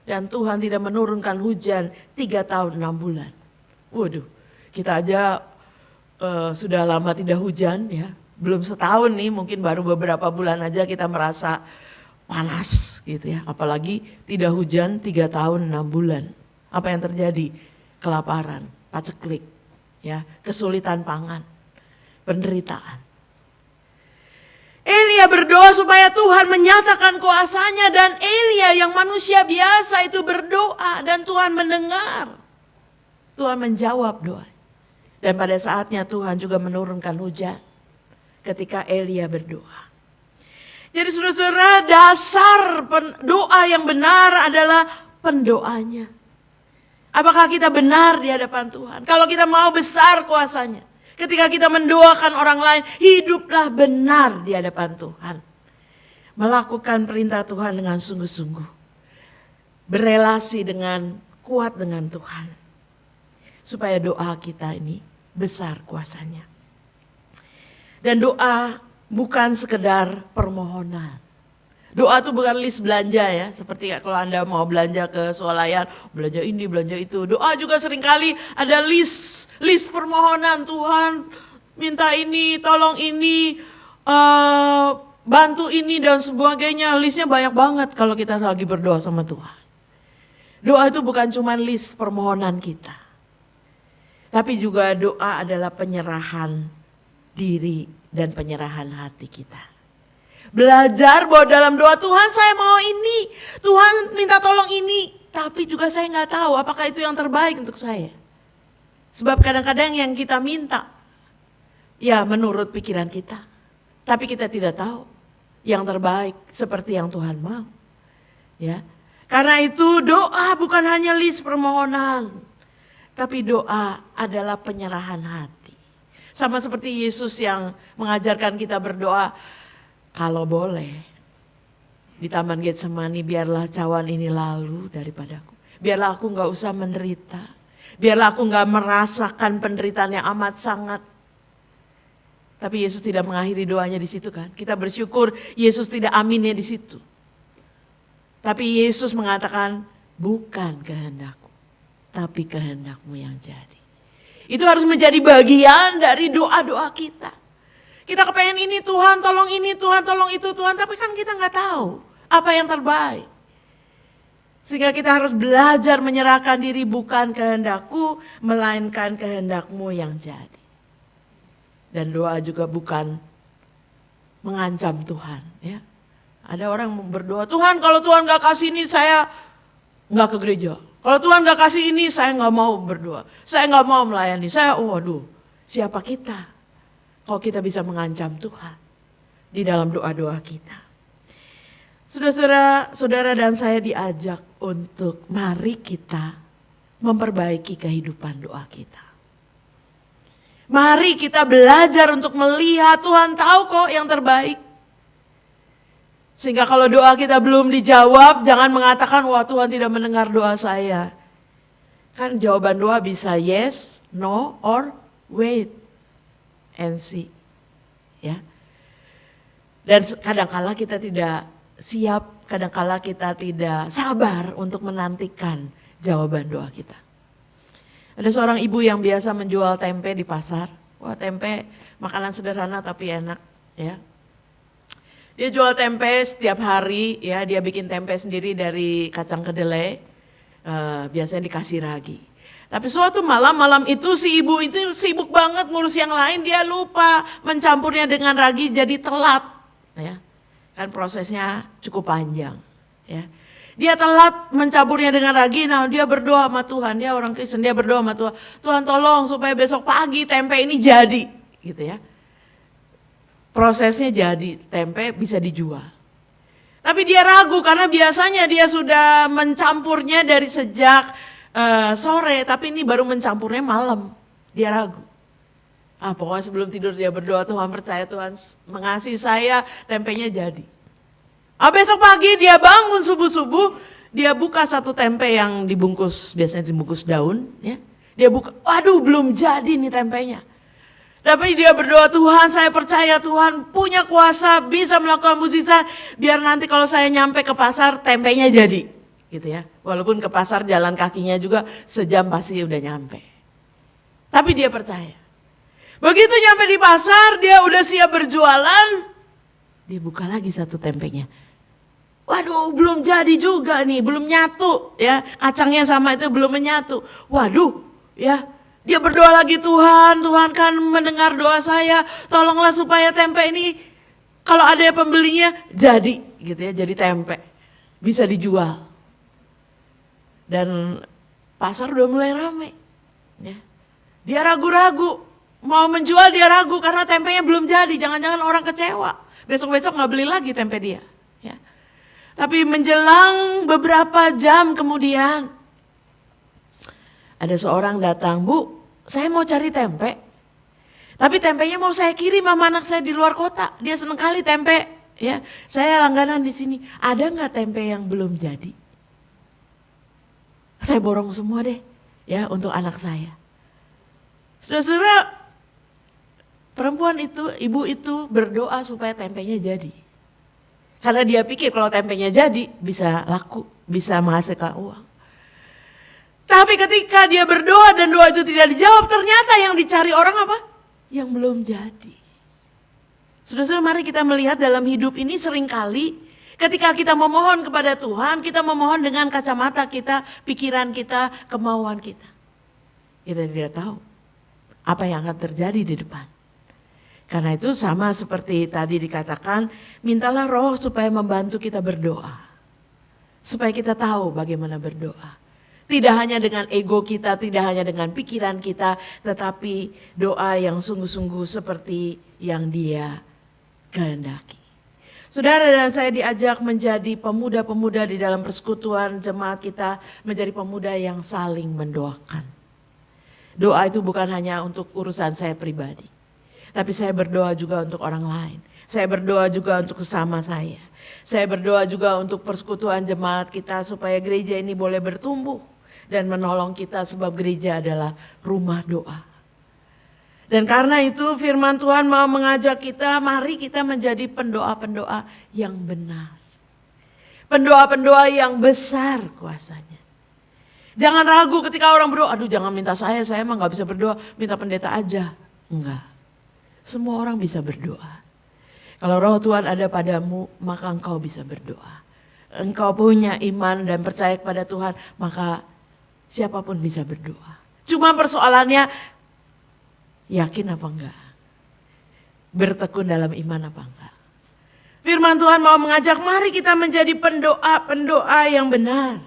Dan Tuhan tidak menurunkan hujan 3 tahun 6 bulan. Waduh, kita aja sudah lama tidak hujan ya. Belum setahun nih, mungkin baru beberapa bulan aja kita merasa panas gitu ya. Apalagi tidak hujan 3 tahun 6 bulan. Apa yang terjadi? Kelaparan, paceklik, ya, kesulitan pangan, penderitaan. Elia berdoa supaya Tuhan menyatakan kuasanya dan Elia yang manusia biasa itu berdoa dan Tuhan mendengar. Tuhan menjawab doa. Dan pada saatnya Tuhan juga menurunkan hujan. Ketika Elia berdoa. Jadi saudara-saudara, dasar doa yang benar adalah pendoanya. Apakah kita benar di hadapan Tuhan? Kalau kita mau besar kuasanya. Ketika kita mendoakan orang lain, hiduplah benar di hadapan Tuhan. Melakukan perintah Tuhan dengan sungguh-sungguh. Berelasi dengan kuat dengan Tuhan. Supaya doa kita ini besar kuasanya. Dan doa bukan sekedar permohonan. Doa itu bukan list belanja ya. Seperti kalau Anda mau belanja ke swalayan, belanja ini, belanja itu. Doa juga seringkali ada list permohonan. Tuhan minta ini, tolong ini, bantu ini dan sebagainya. Listnya banyak banget kalau kita lagi berdoa sama Tuhan. Doa itu bukan cuma list permohonan kita. Tapi juga doa adalah penyerahan diri dan penyerahan hati kita. Belajar bahwa dalam doa Tuhan saya mau ini, Tuhan minta tolong ini, tapi juga saya nggak tahu apakah itu yang terbaik untuk saya. Sebab kadang-kadang yang kita minta ya menurut pikiran kita. Tapi kita tidak tahu yang terbaik seperti yang Tuhan mau. Ya. Karena itu doa bukan hanya list permohonan, tapi doa adalah penyerahan hati. Sama seperti Yesus yang mengajarkan kita berdoa, kalau boleh di Taman Getsemani biarlah cawan ini lalu daripadaku. Biarlah aku gak usah menderita. Biarlah aku gak merasakan penderitaan yang amat sangat. Tapi Yesus tidak mengakhiri doanya di situ kan. Kita bersyukur Yesus tidak aminnya di situ. Tapi Yesus mengatakan bukan kehendakku, tapi kehendakmu yang jadi. Itu harus menjadi bagian dari doa-doa kita. Kita kepengen ini Tuhan, tolong ini Tuhan, tolong itu Tuhan. Tapi kan kita gak tahu apa yang terbaik. Sehingga kita harus belajar menyerahkan diri, bukan kehendakku, melainkan kehendakmu yang jadi. Dan doa juga bukan mengancam Tuhan. Ya. Ada orang berdoa, Tuhan kalau Tuhan gak kasih ini saya gak ke gereja. Kalau Tuhan gak kasih ini saya gak mau berdoa. Saya gak mau melayani. Waduh, siapa kita? Kalau kita bisa mengancam Tuhan di dalam doa-doa kita. Saudara dan saya diajak untuk mari kita memperbaiki kehidupan doa kita. Mari kita belajar untuk melihat Tuhan tahu kok yang terbaik. Sehingga kalau doa kita belum dijawab, jangan mengatakan wah Tuhan tidak mendengar doa saya. Kan jawaban doa bisa yes, no, or wait and see. Ya. Dan kadangkala kita tidak siap, kadangkala kita tidak sabar untuk menantikan jawaban doa kita. Ada seorang ibu yang biasa menjual tempe di pasar. Wah, tempe makanan sederhana tapi enak, ya. Dia jual tempe setiap hari, ya. Dia bikin tempe sendiri dari kacang kedelai, biasanya dikasih ragi. Tapi suatu malam itu si ibu itu sibuk banget ngurus yang lain, dia lupa mencampurnya dengan ragi jadi telat, ya. Kan prosesnya cukup panjang, ya. Dia telat mencampurnya dengan ragi, nah dia berdoa sama Tuhan, dia orang Kristen, dia berdoa sama Tuhan. Tuhan tolong supaya besok pagi tempe ini jadi, gitu ya. Prosesnya jadi, tempe bisa dijual. Tapi dia ragu karena biasanya dia sudah mencampurnya dari sejak sore, tapi ini baru mencampurnya malam, dia ragu. Pokoknya sebelum tidur dia berdoa, Tuhan percaya Tuhan mengasihi saya, tempenya jadi. Besok pagi dia bangun subuh-subuh, dia buka satu tempe yang dibungkus, biasanya dibungkus daun, ya. Dia buka, waduh belum jadi nih tempenya. Tapi dia berdoa, Tuhan saya percaya Tuhan punya kuasa, bisa melakukan mukjizat, biar nanti kalau saya nyampe ke pasar tempenya jadi, gitu ya. Walaupun ke pasar jalan kakinya juga sejam pasti udah nyampe. Tapi dia percaya. Begitu nyampe di pasar, dia udah siap berjualan, dia buka lagi satu tempenya. Waduh belum jadi juga nih, belum nyatu ya, kacangnya sama itu belum menyatu. Waduh ya, dia berdoa lagi, Tuhan kan mendengar doa saya, tolonglah supaya tempe ini kalau ada pembelinya jadi gitu ya, jadi tempe bisa dijual. Dan pasar udah mulai rame ya. Dia ragu-ragu mau menjual, dia ragu karena tempenya belum jadi, jangan-jangan orang kecewa, besok-besok gak beli lagi tempe dia ya. Tapi menjelang beberapa jam kemudian ada seorang datang, Bu, saya mau cari tempe. Tapi tempenya mau saya kirim sama anak saya di luar kota. Dia seneng kali tempe, ya. Saya langganan di sini. Ada nggak tempe yang belum jadi? Saya borong semua deh, ya, untuk anak saya. Saudara-saudara, perempuan itu, ibu itu berdoa supaya tempenya jadi. Karena dia pikir kalau tempenya jadi bisa laku, bisa menghasilkan uang. Tapi ketika dia berdoa dan doa itu tidak dijawab, ternyata yang dicari orang apa? Yang belum jadi. Saudara-saudara, mari kita melihat dalam hidup ini seringkali ketika kita memohon kepada Tuhan, kita memohon dengan kacamata kita, pikiran kita, kemauan kita. Kita tidak tahu apa yang akan terjadi di depan. Karena itu sama seperti tadi dikatakan, mintalah Roh supaya membantu kita berdoa. Supaya kita tahu bagaimana berdoa. Tidak hanya dengan ego kita, tidak hanya dengan pikiran kita, tetapi doa yang sungguh-sungguh seperti yang Dia kehendaki. Saudara dan saya diajak menjadi pemuda-pemuda di dalam persekutuan jemaat kita, menjadi pemuda yang saling mendoakan. Doa itu bukan hanya untuk urusan saya pribadi, tapi saya berdoa juga untuk orang lain. Saya berdoa juga untuk sesama saya. Saya berdoa juga untuk persekutuan jemaat kita supaya gereja ini boleh bertumbuh dan menolong kita, sebab gereja adalah rumah doa. Dan karena itu firman Tuhan mau mengajak kita, mari kita menjadi pendoa-pendoa yang benar. Pendoa-pendoa yang besar kuasanya. Jangan ragu ketika orang berdoa, aduh jangan minta saya mah gak bisa berdoa, minta pendeta aja. Enggak, semua orang bisa berdoa. Kalau roh Tuhan ada padamu, maka engkau bisa berdoa. Engkau punya iman dan percaya kepada Tuhan, maka siapapun bisa berdoa. Cuma persoalannya, yakin apa enggak? Bertekun dalam iman apa enggak? Firman Tuhan mau mengajak, mari kita menjadi pendoa yang benar.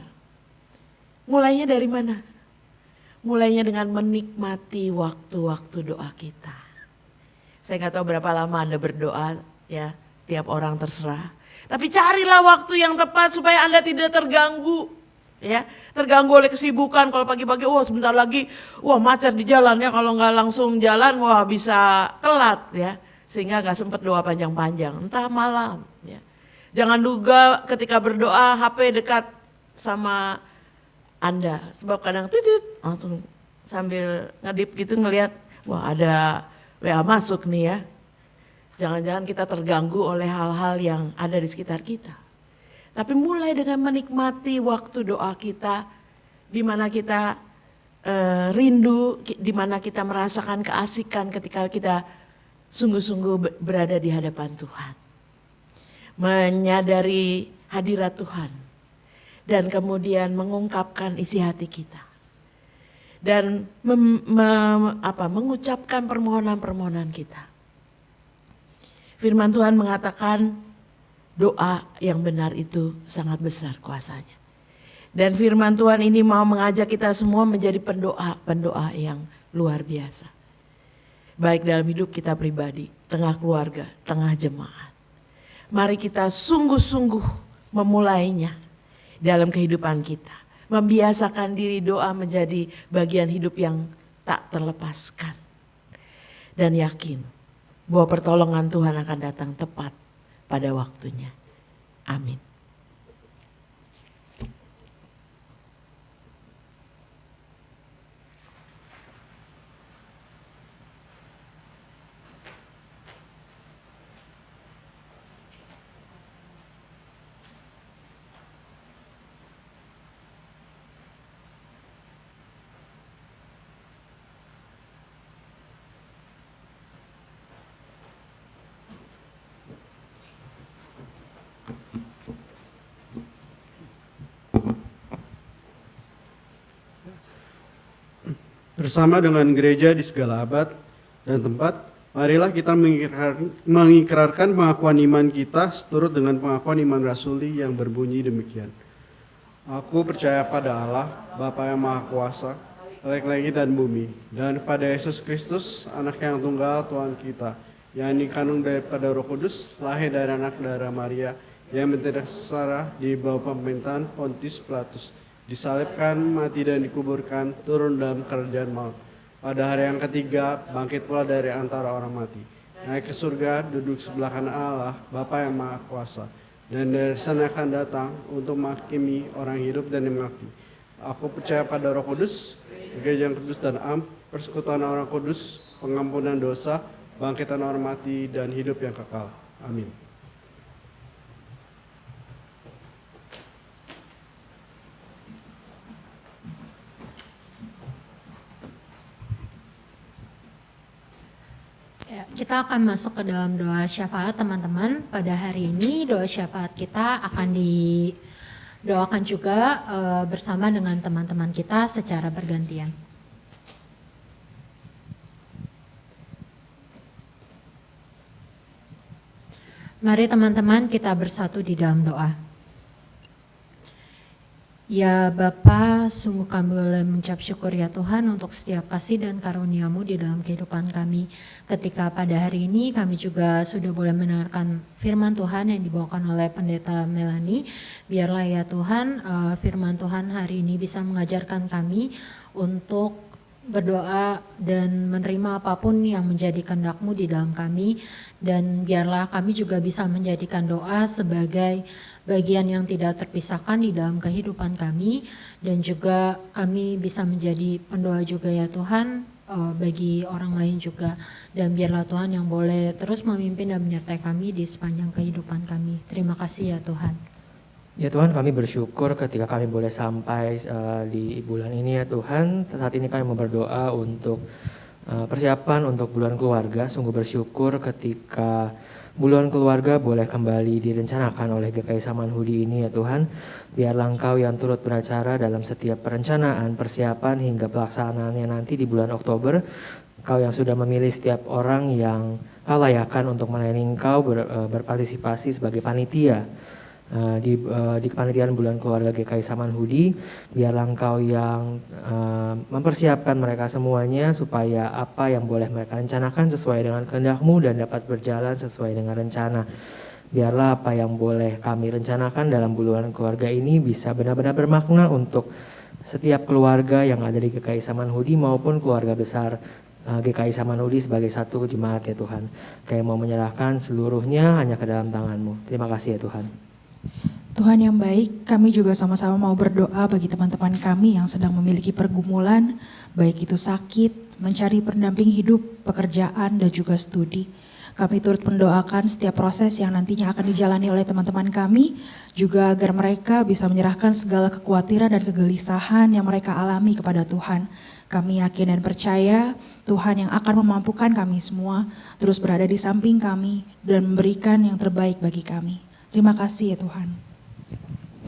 Mulainya dari mana? Mulainya dengan menikmati waktu-waktu doa kita. Saya nggak tahu berapa lama Anda berdoa, ya, tiap orang terserah. Tapi carilah waktu yang tepat supaya Anda tidak terganggu. Ya, terganggu oleh kesibukan. Kalau pagi-pagi, sebentar lagi, macet di jalan ya. Kalau nggak langsung jalan, bisa telat ya. Sehingga nggak sempat doa panjang-panjang. Entah malam. Ya. Jangan duga ketika berdoa HP dekat sama Anda. Sebab kadang titit langsung sambil ngedip gitu ngelihat, ada WA masuk nih ya. Jangan-jangan kita terganggu oleh hal-hal yang ada di sekitar kita. Tapi mulai dengan menikmati waktu doa kita, di mana kita rindu, di mana kita merasakan keasikan ketika kita sungguh-sungguh berada di hadapan Tuhan. Menyadari hadirat Tuhan dan kemudian mengungkapkan isi hati kita. Dan mengucapkan permohonan-permohonan kita. Firman Tuhan mengatakan doa yang benar itu sangat besar kuasanya. Dan firman Tuhan ini mau mengajak kita semua menjadi pendoa yang luar biasa. Baik dalam hidup kita pribadi, tengah keluarga, tengah jemaat. Mari kita sungguh-sungguh memulainya dalam kehidupan kita. Membiasakan diri doa menjadi bagian hidup yang tak terlepaskan. Dan yakin bahwa pertolongan Tuhan akan datang tepat pada waktunya. Amin. Bersama dengan gereja di segala abad dan tempat, marilah kita mengikrarkan pengakuan iman kita seturut dengan pengakuan iman rasuli yang berbunyi demikian. Aku percaya pada Allah, Bapa yang Maha Kuasa, langit dan bumi, dan pada Yesus Kristus, Anak yang tunggal Tuhan kita, yang dikandung daripada Roh Kudus, lahir dari anak darah Maria, yang menjadi sengsara di bawah pemerintahan Pontius Pilatus, disalibkan, mati dan dikuburkan, turun dalam kerajaan maut. Pada hari yang ketiga, bangkit pula dari antara orang mati. Naik ke surga, duduk sebelah kanan Allah, Bapa yang Maha Kuasa. Dan dari sana akan datang untuk menghakimi orang hidup dan yang mati. Aku percaya pada Roh Kudus, gereja yang kudus dan am, persekutuan orang kudus, pengampunan dosa, bangkitan orang mati, dan hidup yang kekal. Amin. Kita akan masuk ke dalam doa syafaat teman-teman. Pada hari ini doa syafaat kita akan didoakan juga bersama dengan teman-teman kita secara bergantian. Mari teman-teman kita bersatu di dalam doa. Ya Bapa, sungguh kami boleh mengucap syukur ya Tuhan untuk setiap kasih dan karunia-Mu di dalam kehidupan kami. Ketika pada hari ini kami juga sudah boleh mendengarkan firman Tuhan yang dibawakan oleh Pendeta Melani. Biarlah ya Tuhan firman Tuhan hari ini bisa mengajarkan kami untuk berdoa dan menerima apapun yang menjadi kehendak-Mu di dalam kami, dan biarlah kami juga bisa menjadikan doa sebagai bagian yang tidak terpisahkan di dalam kehidupan kami, dan juga kami bisa menjadi pendoa juga ya Tuhan bagi orang lain juga, dan biarlah Tuhan yang boleh terus memimpin dan menyertai kami di sepanjang kehidupan kami. Terima kasih ya Tuhan. Ya Tuhan, kami bersyukur ketika kami boleh sampai di bulan ini ya Tuhan. Saat ini kami mau berdoa untuk persiapan untuk bulan keluarga. Sungguh bersyukur ketika bulan keluarga boleh kembali direncanakan oleh GKI Samanhudi ini ya Tuhan. Biarlah Engkau yang turut beracara dalam setiap perencanaan, persiapan hingga pelaksanaannya nanti di bulan Oktober. Engkau yang sudah memilih setiap orang yang Kau layakkan untuk melayani Engkau berpartisipasi sebagai panitia di kepanitiaan bulan keluarga GKI Samanhudi. Biarlah Engkau yang mempersiapkan mereka semuanya supaya apa yang boleh mereka rencanakan sesuai dengan kehendak-Mu dan dapat berjalan sesuai dengan rencana. Biarlah apa yang boleh kami rencanakan dalam bulan keluarga ini bisa benar-benar bermakna untuk setiap keluarga yang ada di GKI Samanhudi maupun keluarga besar GKI Samanhudi sebagai satu jemaat ya Tuhan. Kami mau menyerahkan seluruhnya hanya ke dalam tangan-Mu. Terima kasih ya Tuhan. Tuhan yang baik, kami juga sama-sama mau berdoa bagi teman-teman kami yang sedang memiliki pergumulan, baik itu sakit, mencari pendamping hidup, pekerjaan, dan juga studi. Kami turut mendoakan setiap proses yang nantinya akan dijalani oleh teman-teman kami, juga agar mereka bisa menyerahkan segala kekhawatiran dan kegelisahan yang mereka alami kepada Tuhan. Kami yakin dan percaya Tuhan yang akan memampukan kami semua terus berada di samping kami dan memberikan yang terbaik bagi kami. Terima kasih ya Tuhan.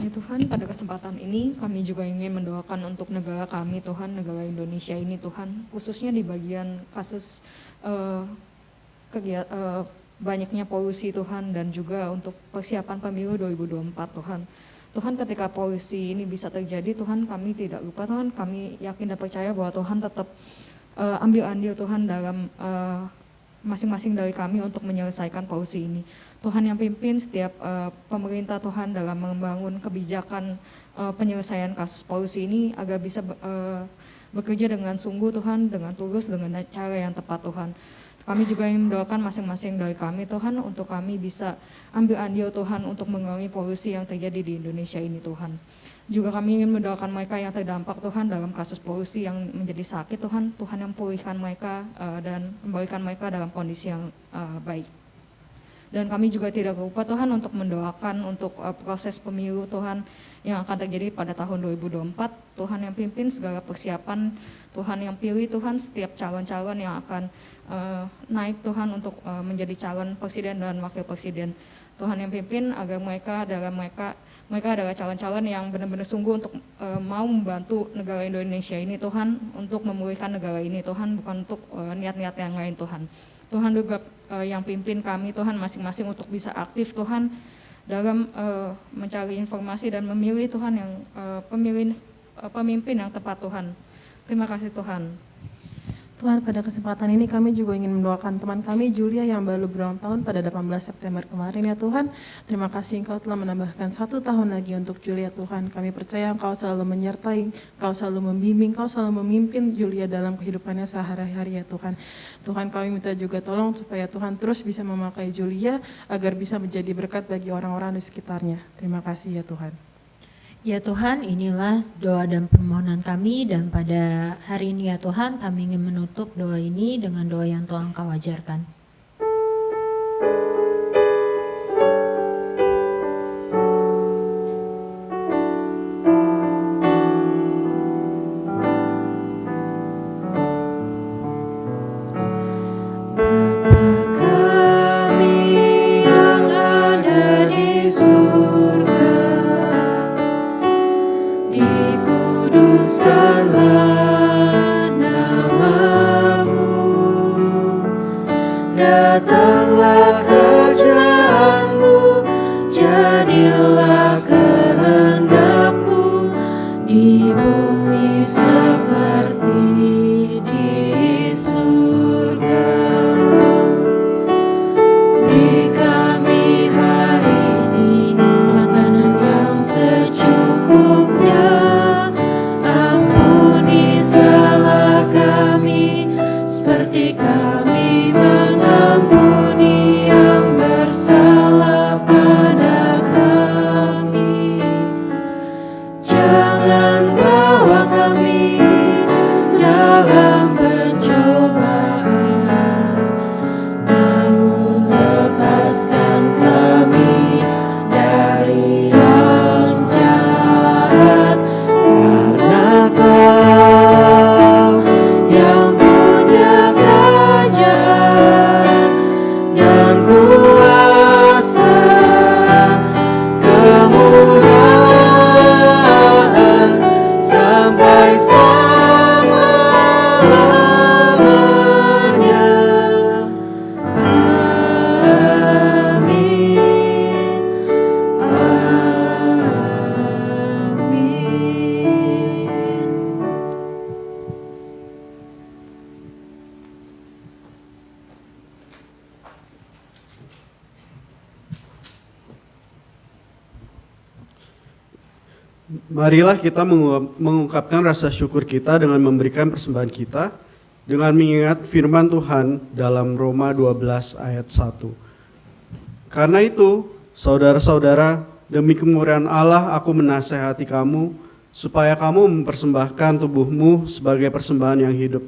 Ya Tuhan, pada kesempatan ini kami juga ingin mendoakan untuk negara kami Tuhan, negara Indonesia ini Tuhan, khususnya di bagian kasus banyaknya polusi Tuhan, dan juga untuk persiapan pemilu 2024 Tuhan. Tuhan, ketika polusi ini bisa terjadi Tuhan, kami tidak lupa Tuhan, kami yakin dan percaya bahwa Tuhan tetap ambil andil Tuhan dalam masing-masing dari kami untuk menyelesaikan polusi ini. Tuhan yang pimpin setiap pemerintah Tuhan dalam membangun kebijakan penyelesaian kasus polusi ini agar bisa bekerja dengan sungguh Tuhan, dengan tulus, dengan cara yang tepat Tuhan. Kami juga ingin mendoakan masing-masing dari kami Tuhan untuk kami bisa ambil andil Tuhan untuk mengurangi polusi yang terjadi di Indonesia ini Tuhan. Juga kami ingin mendoakan mereka yang terdampak Tuhan dalam kasus polusi yang menjadi sakit Tuhan, Tuhan yang pulihkan mereka dan kembalikan mereka dalam kondisi yang baik. Dan kami juga tidak lupa Tuhan untuk mendoakan untuk proses pemilu Tuhan yang akan terjadi pada tahun 2024. Tuhan yang pimpin segala persiapan, Tuhan yang pilih Tuhan setiap calon-calon yang akan naik Tuhan untuk menjadi calon presiden dan wakil presiden. Tuhan yang pimpin agar mereka adalah calon-calon yang benar-benar sungguh untuk mau membantu negara Indonesia ini Tuhan, untuk memulihkan negara ini Tuhan, bukan untuk niat-niat yang lain Tuhan. Tuhan juga yang pimpin kami Tuhan masing-masing untuk bisa aktif Tuhan dalam mencari informasi dan memilih Tuhan yang pemimpin yang tepat Tuhan. Terima kasih Tuhan. Tuhan, pada kesempatan ini kami juga ingin mendoakan teman kami Julia yang baru berulang tahun pada 18 September kemarin ya Tuhan. Terima kasih Engkau telah menambahkan 1 tahun lagi untuk Julia Tuhan. Kami percaya Engkau selalu menyertai, Engkau selalu membimbing, Engkau selalu memimpin Julia dalam kehidupannya sehari-hari ya Tuhan. Tuhan, kami minta juga tolong supaya Tuhan terus bisa memakai Julia agar bisa menjadi berkat bagi orang-orang di sekitarnya. Terima kasih ya Tuhan. Ya Tuhan, inilah doa dan permohonan kami, dan pada hari ini ya Tuhan kami ingin menutup doa ini dengan doa yang telah Engkau ajarkan. Kuduskanlah namamu, datanglah kerajaanmu, jadilah kehendakmu Marilah kita mengungkapkan rasa syukur kita dengan memberikan persembahan kita dengan mengingat firman Tuhan dalam Roma 12 ayat 1. Karena itu, saudara-saudara, demi kemurahan Allah aku menasehati kamu supaya kamu mempersembahkan tubuhmu sebagai persembahan yang hidup,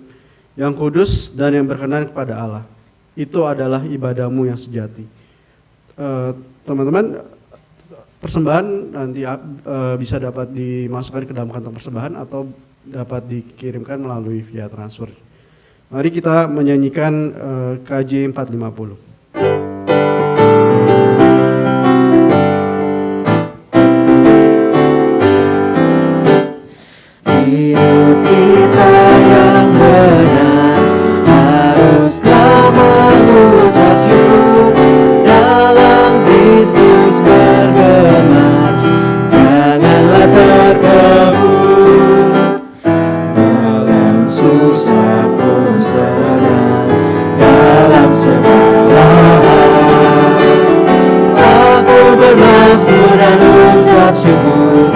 yang kudus dan yang berkenan kepada Allah. Itu adalah ibadahmu yang sejati. Teman-teman, persembahan nanti bisa dapat dimasukkan ke dalam kantong persembahan atau dapat dikirimkan melalui via transfer. Mari kita menyanyikan KJ 450. Hidup kita yang benar haruslah mengucap syukur, dalam Kristus bergema, janganlah terkebur. Dalam susah pun senang, dalam segala hal aku bermazmur dan ucap syukur,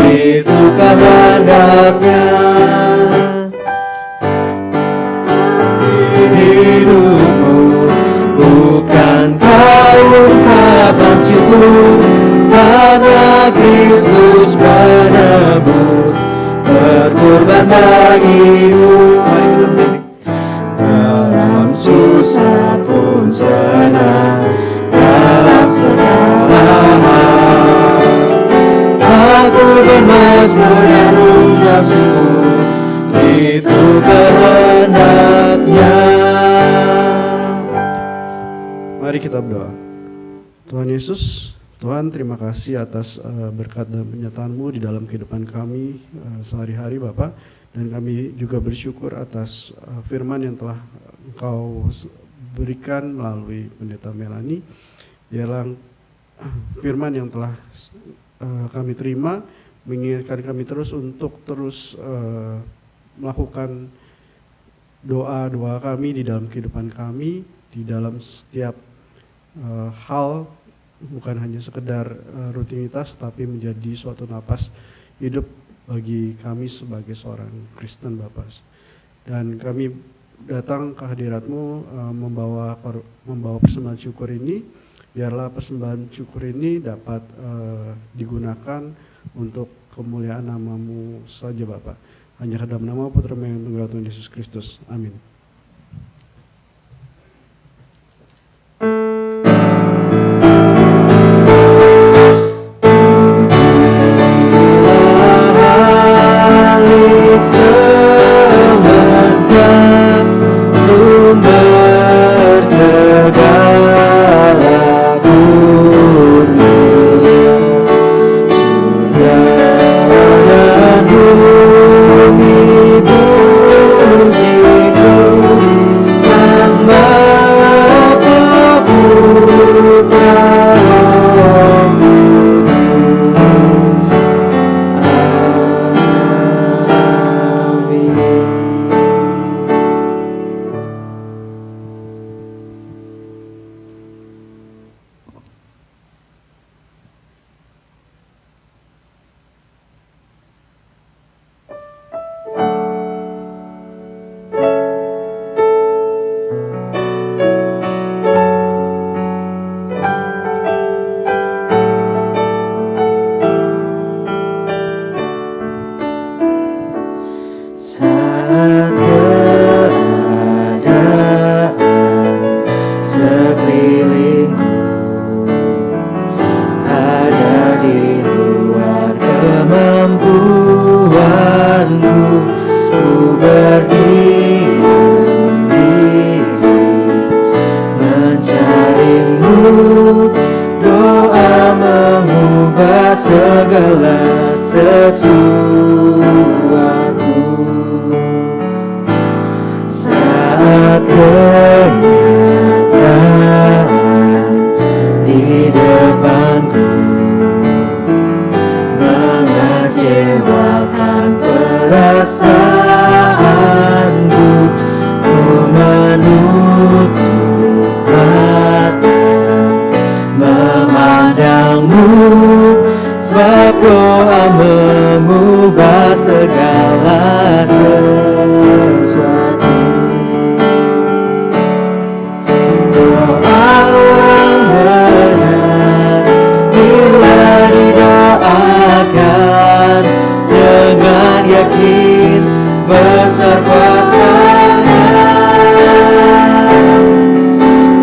itu kehendaknya. Hidupmu bukan kau ungkapan syukur, karena Kristus menebus, berkorban bagimu. Dalam susah pun senang, dalam segala hal aku bermazmur dan ucap syukur, itu kehendaknya. Mari kita berdoa. Tuhan Yesus, Tuhan terima kasih atas berkat dan penyertaan-Mu di dalam kehidupan kami sehari-hari Bapak. Dan kami juga bersyukur atas firman yang telah Engkau berikan melalui Pendeta Melani. Ialah firman yang telah kami terima, mengingatkan kami terus untuk terus melakukan doa-doa kami di dalam kehidupan kami, di dalam setiap hal, bukan hanya sekedar rutinitas, tapi menjadi suatu napas hidup bagi kami sebagai seorang Kristen Bapak. Dan kami datang ke hadirat-Mu membawa persembahan syukur ini. Biarlah persembahan syukur ini dapat digunakan untuk kemuliaan nama-Mu saja Bapak. Hanya dalam nama Putra-Mu yang tunggal Tuhan Yesus Kristus. Amin. Memandangmu sebab Doa mengubah segala sesuatu. Doa orang benar bila didoakan dengan yakin besar kuasa-Nya,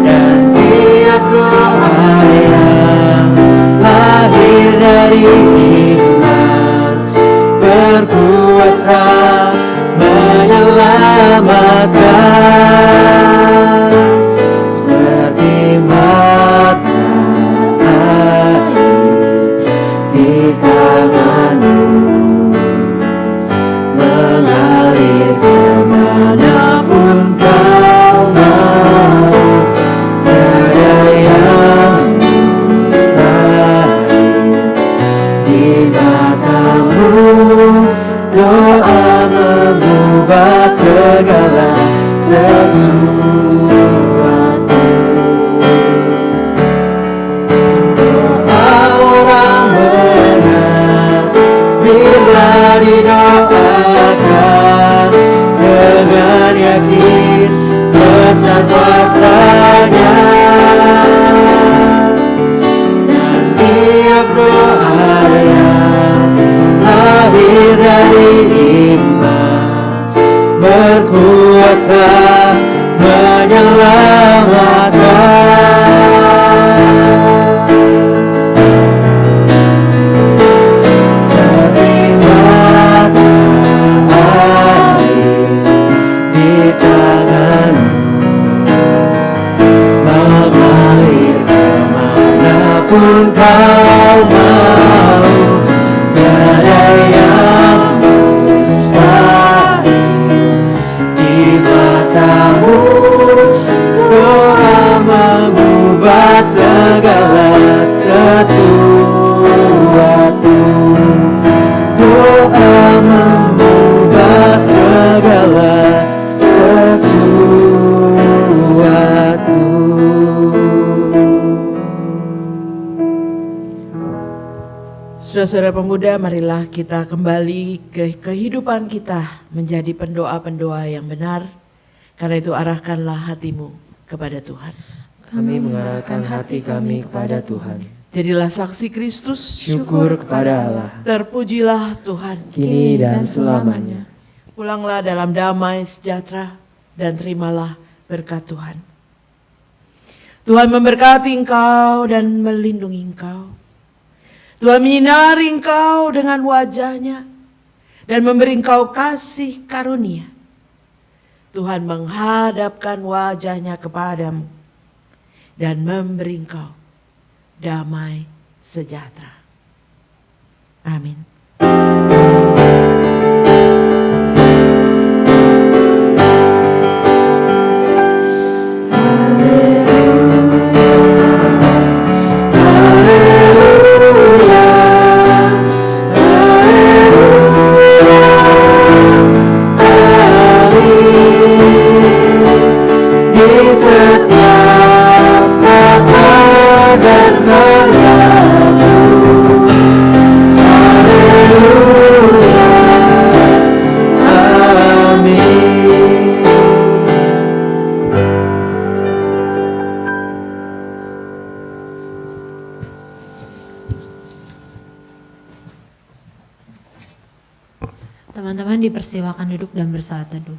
dan Dia doa yang lahir dari iman, berkuasa menyelamatkan, seperti mata air di tangan-Mu, mengalir kemanapun Kau mau, tiada yang mustahil di mata-Mu. Doa mengubah segala sesuatu. Doa orang benar bila didoakan dengan yakin besar kuasa-Nya, dan tiap doa yang lahir dari iman, berkuasa menyelamatkan, seperti mata air di tangan-Mu, mengalir kemanapun Kau mau, tiada yang mustahil di mata-Mu. Doa mengubah segala sesuatu. Doa mengubah segala sesuatu. Saudara-saudara pemuda, marilah kita kembali ke kehidupan kita menjadi pendoa-pendoa yang benar. Karena itu arahkanlah hatimu kepada Tuhan. Kami mengarahkan hati kami kepada Tuhan. Jadilah saksi Kristus, Syukur kepada Allah, terpujilah Tuhan. kini dan selamanya. Pulanglah dalam damai sejahtera dan terimalah berkat Tuhan. Tuhan memberkati engkau dan melindungi engkau. Tuhan menyinari engkau dengan wajah-Nya dan memberi engkau kasih karunia. Tuhan menghadapkan wajah-Nya kepadamu dan memberi engkau damai sejahtera. Amin. Teman-teman dipersilakan duduk dan bersaat teduh.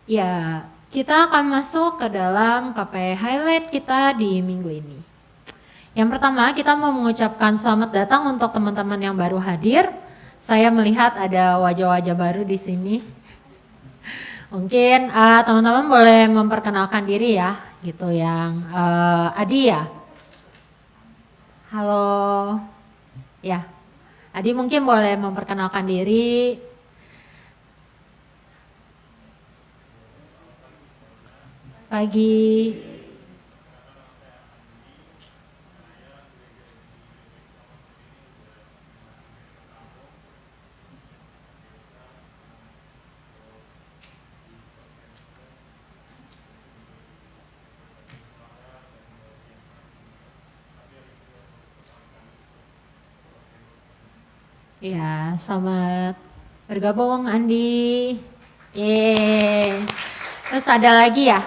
Ya, kita akan masuk ke dalam KP highlight kita di minggu ini. Yang pertama, kita mau mengucapkan selamat datang untuk teman-teman yang baru hadir. Saya melihat ada wajah-wajah baru di sini. Mungkin teman-teman boleh memperkenalkan diri ya, gitu yang Adi ya. Halo, ya. Adi mungkin boleh memperkenalkan diri. Pagi. Ya, selamat bergabung Andi. Yeay. Terus ada lagi ya,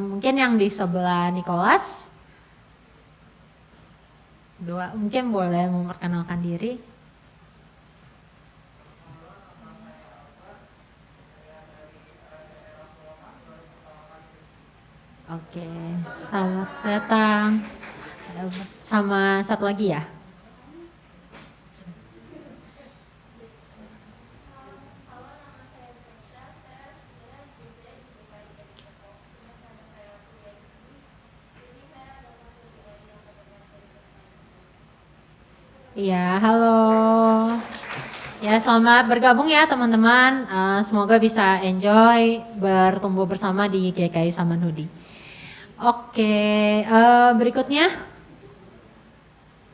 mungkin yang di sebelah Nicholas. Dua, mungkin boleh memperkenalkan diri. Oke, selamat datang. Sama satu lagi ya. Iya, halo. Ya, selamat bergabung ya teman-teman. Semoga bisa enjoy bertumbuh bersama di GKI Samanhudi. Oke, berikutnya.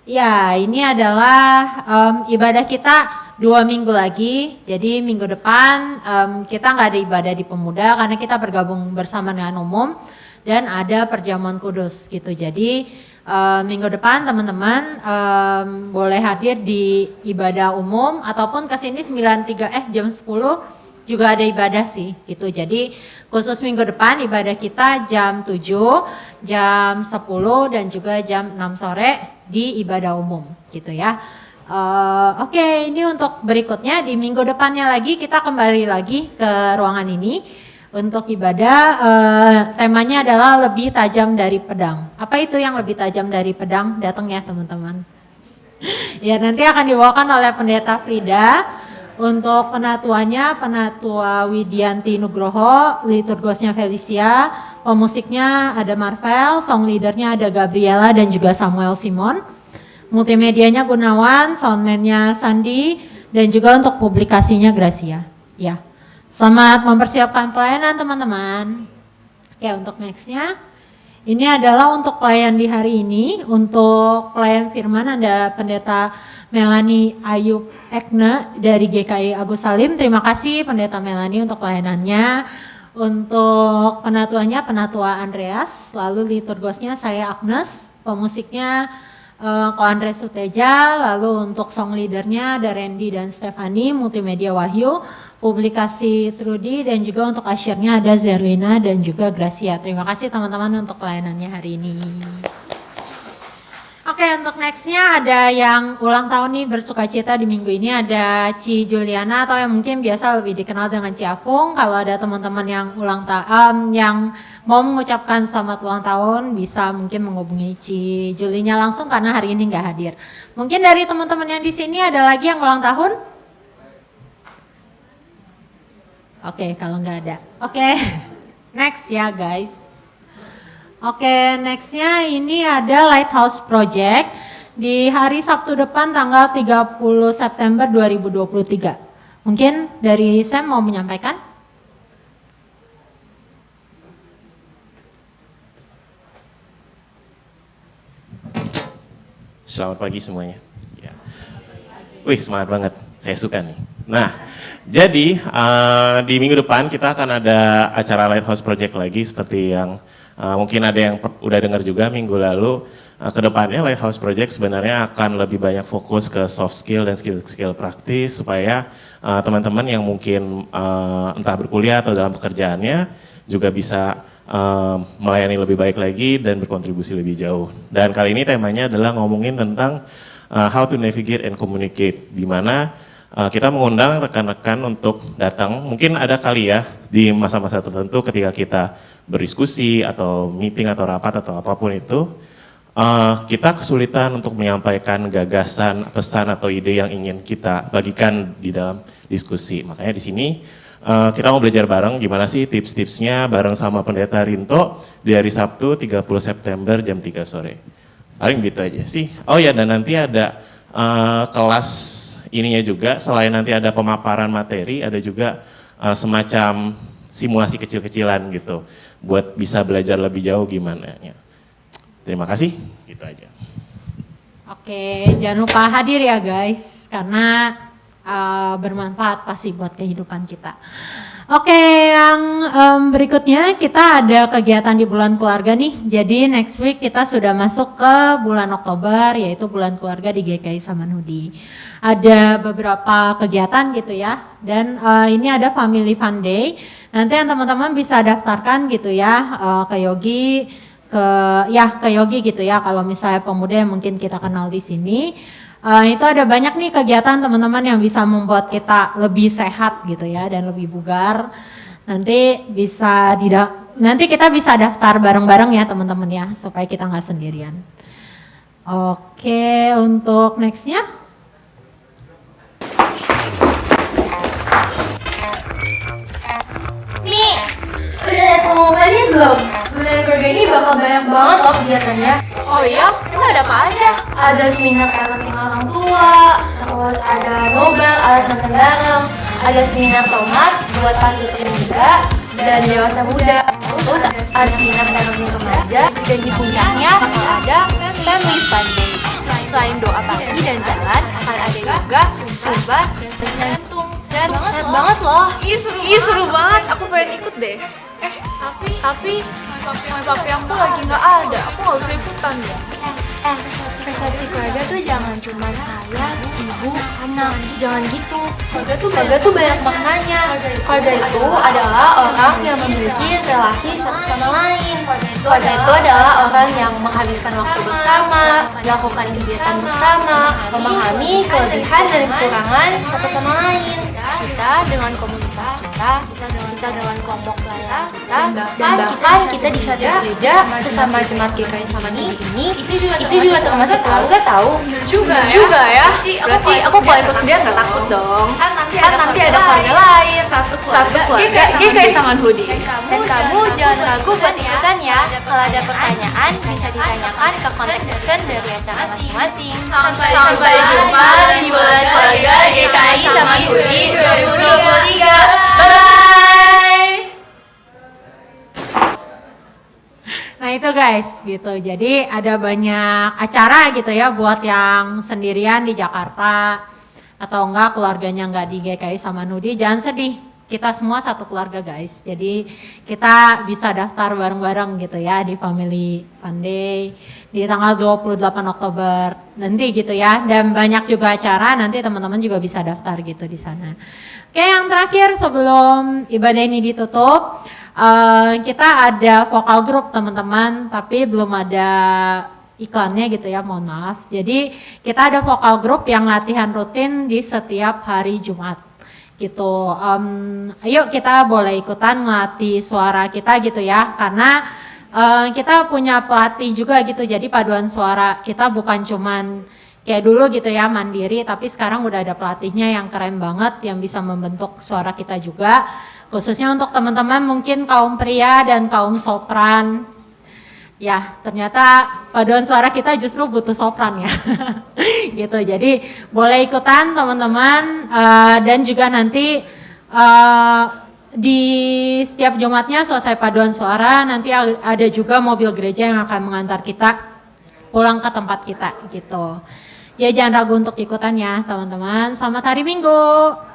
Ya, ini adalah ibadah kita 2 minggu lagi. Jadi minggu depan kita nggak ada ibadah di pemuda karena kita bergabung bersama dengan umum dan ada perjamuan kudus gitu. Jadi minggu depan teman-teman boleh hadir di ibadah umum ataupun kesini jam 10 juga ada ibadah sih gitu. Jadi khusus minggu depan ibadah kita jam 7, jam 10 dan juga jam 6 sore di ibadah umum gitu ya. Oke, ini untuk berikutnya di minggu depannya lagi kita kembali lagi ke ruangan ini. Untuk ibadah temanya adalah lebih tajam dari pedang. Apa itu yang lebih tajam dari pedang? Datang ya teman-teman. Ya, nanti akan dibawakan oleh Pendeta Frida. Untuk penatuannya Penatua Widianti Nugroho, liturgosnya Felicia, pemusiknya ada Marvel, song leadernya ada Gabriela dan juga Samuel Simon. Multimedianya Gunawan, soundman-nya Sandi dan juga untuk publikasinya Gracia. Ya. Selamat mempersiapkan pelayanan teman-teman. Ya, untuk nextnya, ini adalah untuk pelayan di hari ini. Untuk pelayan firman ada Pendeta Melani Ayub Ekne dari GKI Agus Salim. Terima kasih Pendeta Melani untuk pelayanannya. Untuk penatuannya Penatua Andreas, lalu liturgosnya saya Agnes, pemusiknya Ko Andres Suteja, lalu untuk song leadernya ada Randy dan Stefani, multimedia Wahyu, publikasi Trudy dan juga untuk asyirnya ada Zerlina dan juga Gracia. Terima kasih teman-teman untuk pelayanannya hari ini. Oke, untuk nextnya ada yang ulang tahun nih bersukacita di minggu ini, ada Ci Juliana atau yang mungkin biasa lebih dikenal dengan Ci Afung. Kalau ada teman-teman yang ulang tahun yang mau mengucapkan selamat ulang tahun bisa mungkin menghubungi Ci Juliana langsung karena hari ini nggak hadir. Mungkin dari teman-teman yang di sini ada lagi yang ulang tahun? Oke, kalau nggak ada. Oke, next ya guys. Oke, nextnya ini ada Lighthouse Project di hari Sabtu depan tanggal 30 September 2023. Mungkin dari Sam mau menyampaikan? Selamat pagi semuanya. Ya. Wih, semangat banget. Saya suka nih. Nah, jadi di minggu depan kita akan ada acara Lighthouse Project lagi seperti yang mungkin ada yang udah dengar juga minggu lalu. Kedepannya Lighthouse Project sebenarnya akan lebih banyak fokus ke soft skill dan skill praktis supaya teman-teman yang mungkin entah berkuliah atau dalam pekerjaannya juga bisa melayani lebih baik lagi dan berkontribusi lebih jauh. Dan kali ini temanya adalah ngomongin tentang how to navigate and communicate, di mana kita mengundang rekan-rekan untuk datang, mungkin ada kali ya di masa-masa tertentu ketika kita berdiskusi atau meeting atau rapat atau apapun itu, kita kesulitan untuk menyampaikan gagasan, pesan atau ide yang ingin kita bagikan di dalam diskusi. Makanya di sini kita mau belajar bareng gimana sih tips-tipsnya bareng sama Pendeta Rinto di hari Sabtu 30 September jam 3 sore. Paling gitu aja sih. Oh ya, dan nanti ada kelas ininya juga, selain nanti ada pemaparan materi, ada juga semacam simulasi kecil-kecilan gitu, buat bisa belajar lebih jauh gimana ya. Terima kasih, gitu aja. Oke, jangan lupa hadir ya guys, karena bermanfaat pasti buat kehidupan kita. Oke, yang berikutnya kita ada kegiatan di bulan keluarga nih. Jadi next week kita sudah masuk ke bulan Oktober, yaitu bulan keluarga di GKI Samanhudi. Ada beberapa kegiatan gitu ya, dan ini ada Family Fun Day. Nanti yang teman-teman bisa daftarkan gitu ya ke Yogi, ke Yogi gitu ya. Kalau misalnya pemuda yang mungkin kita kenal di sini. Itu ada banyak nih kegiatan teman-teman yang bisa membuat kita lebih sehat gitu ya dan lebih bugar. Nanti kita bisa daftar bareng-bareng ya teman-teman ya supaya kita nggak sendirian. Oke, untuk nextnya. Nih, udah lihat pengumumannya belum? Bulan keluarga ini bakal banyak banget loh kegiatannya. Oh iya? Emang ada apa aja? Ada seminar parenting orang tua, terus ada Nobel alas makan bareng, ada seminar tomat buat pasutri muda dan dewasa muda, terus ada seminar parenting remaja, dan di puncaknya bakal ada Family Fun Day. Selain doa pagi dan jalan, akan ada yoga, zumba, dan jantung. Sehat banget loh. Ih seru banget, aku pengen ikut deh. Tapi papi aku lagi nggak ada, aku nggak usah ikutan ya. Persepsi keluarga tuh jangan cuma ayah, ibu, anak, jangan gitu. Keluarga tuh banyak maknanya. Keluarga itu adalah orang yang memiliki relasi satu sama lain. Keluarga itu adalah orang yang menghabiskan waktu bersama, melakukan kegiatan bersama, memahami kelebihan dan kekurangan satu sama lain. Kita dengan komunitas kita dengan kelompok pelayanan kita, dan bahkan kita di satu gereja sesama jemaat GKI Samanhudi ini itu juga termasuk keluarga tahu. Bener juga ya. Berarti aku kalau ikut sendirian nggak takut dong. Kan nanti ada keluarga lain, satu keluarga GKI Samanhudi. Dan kamu jangan ragu buat ikutan ya. Kalau ada pertanyaan bisa ditanyakan ke kontak person dari acara masing-masing. Sampai jumpa di bulan keluarga GKI Samanhudi 2023. Bye. Nah itu guys gitu, jadi ada banyak acara gitu ya buat yang sendirian di Jakarta atau enggak keluarganya enggak di GKI Samanhudi, jangan sedih, kita semua satu keluarga guys. Jadi kita bisa daftar bareng-bareng gitu ya di Family Fun Day di tanggal 28 Oktober nanti gitu ya, dan banyak juga acara, nanti teman-teman juga bisa daftar gitu di sana. Oke, yang terakhir sebelum ibadah ini ditutup, kita ada vokal group teman-teman, tapi belum ada iklannya gitu ya, mohon maaf. Jadi kita ada vokal group yang latihan rutin di setiap hari Jumat gitu. Ayo kita boleh ikutan melatih suara kita gitu ya, karena kita punya pelatih juga gitu. Jadi paduan suara kita bukan cuman kayak dulu gitu ya mandiri, tapi sekarang udah ada pelatihnya yang keren banget yang bisa membentuk suara kita juga. Khususnya untuk teman-teman mungkin kaum pria dan kaum sopran. Ya, ternyata paduan suara kita justru butuh sopran ya. Gitu. Jadi boleh ikutan teman-teman, dan juga nanti di setiap Jumatnya selesai paduan suara nanti ada juga mobil gereja yang akan mengantar kita pulang ke tempat kita gitu. Ya jangan ragu untuk ikutan ya teman-teman. Selamat hari Minggu.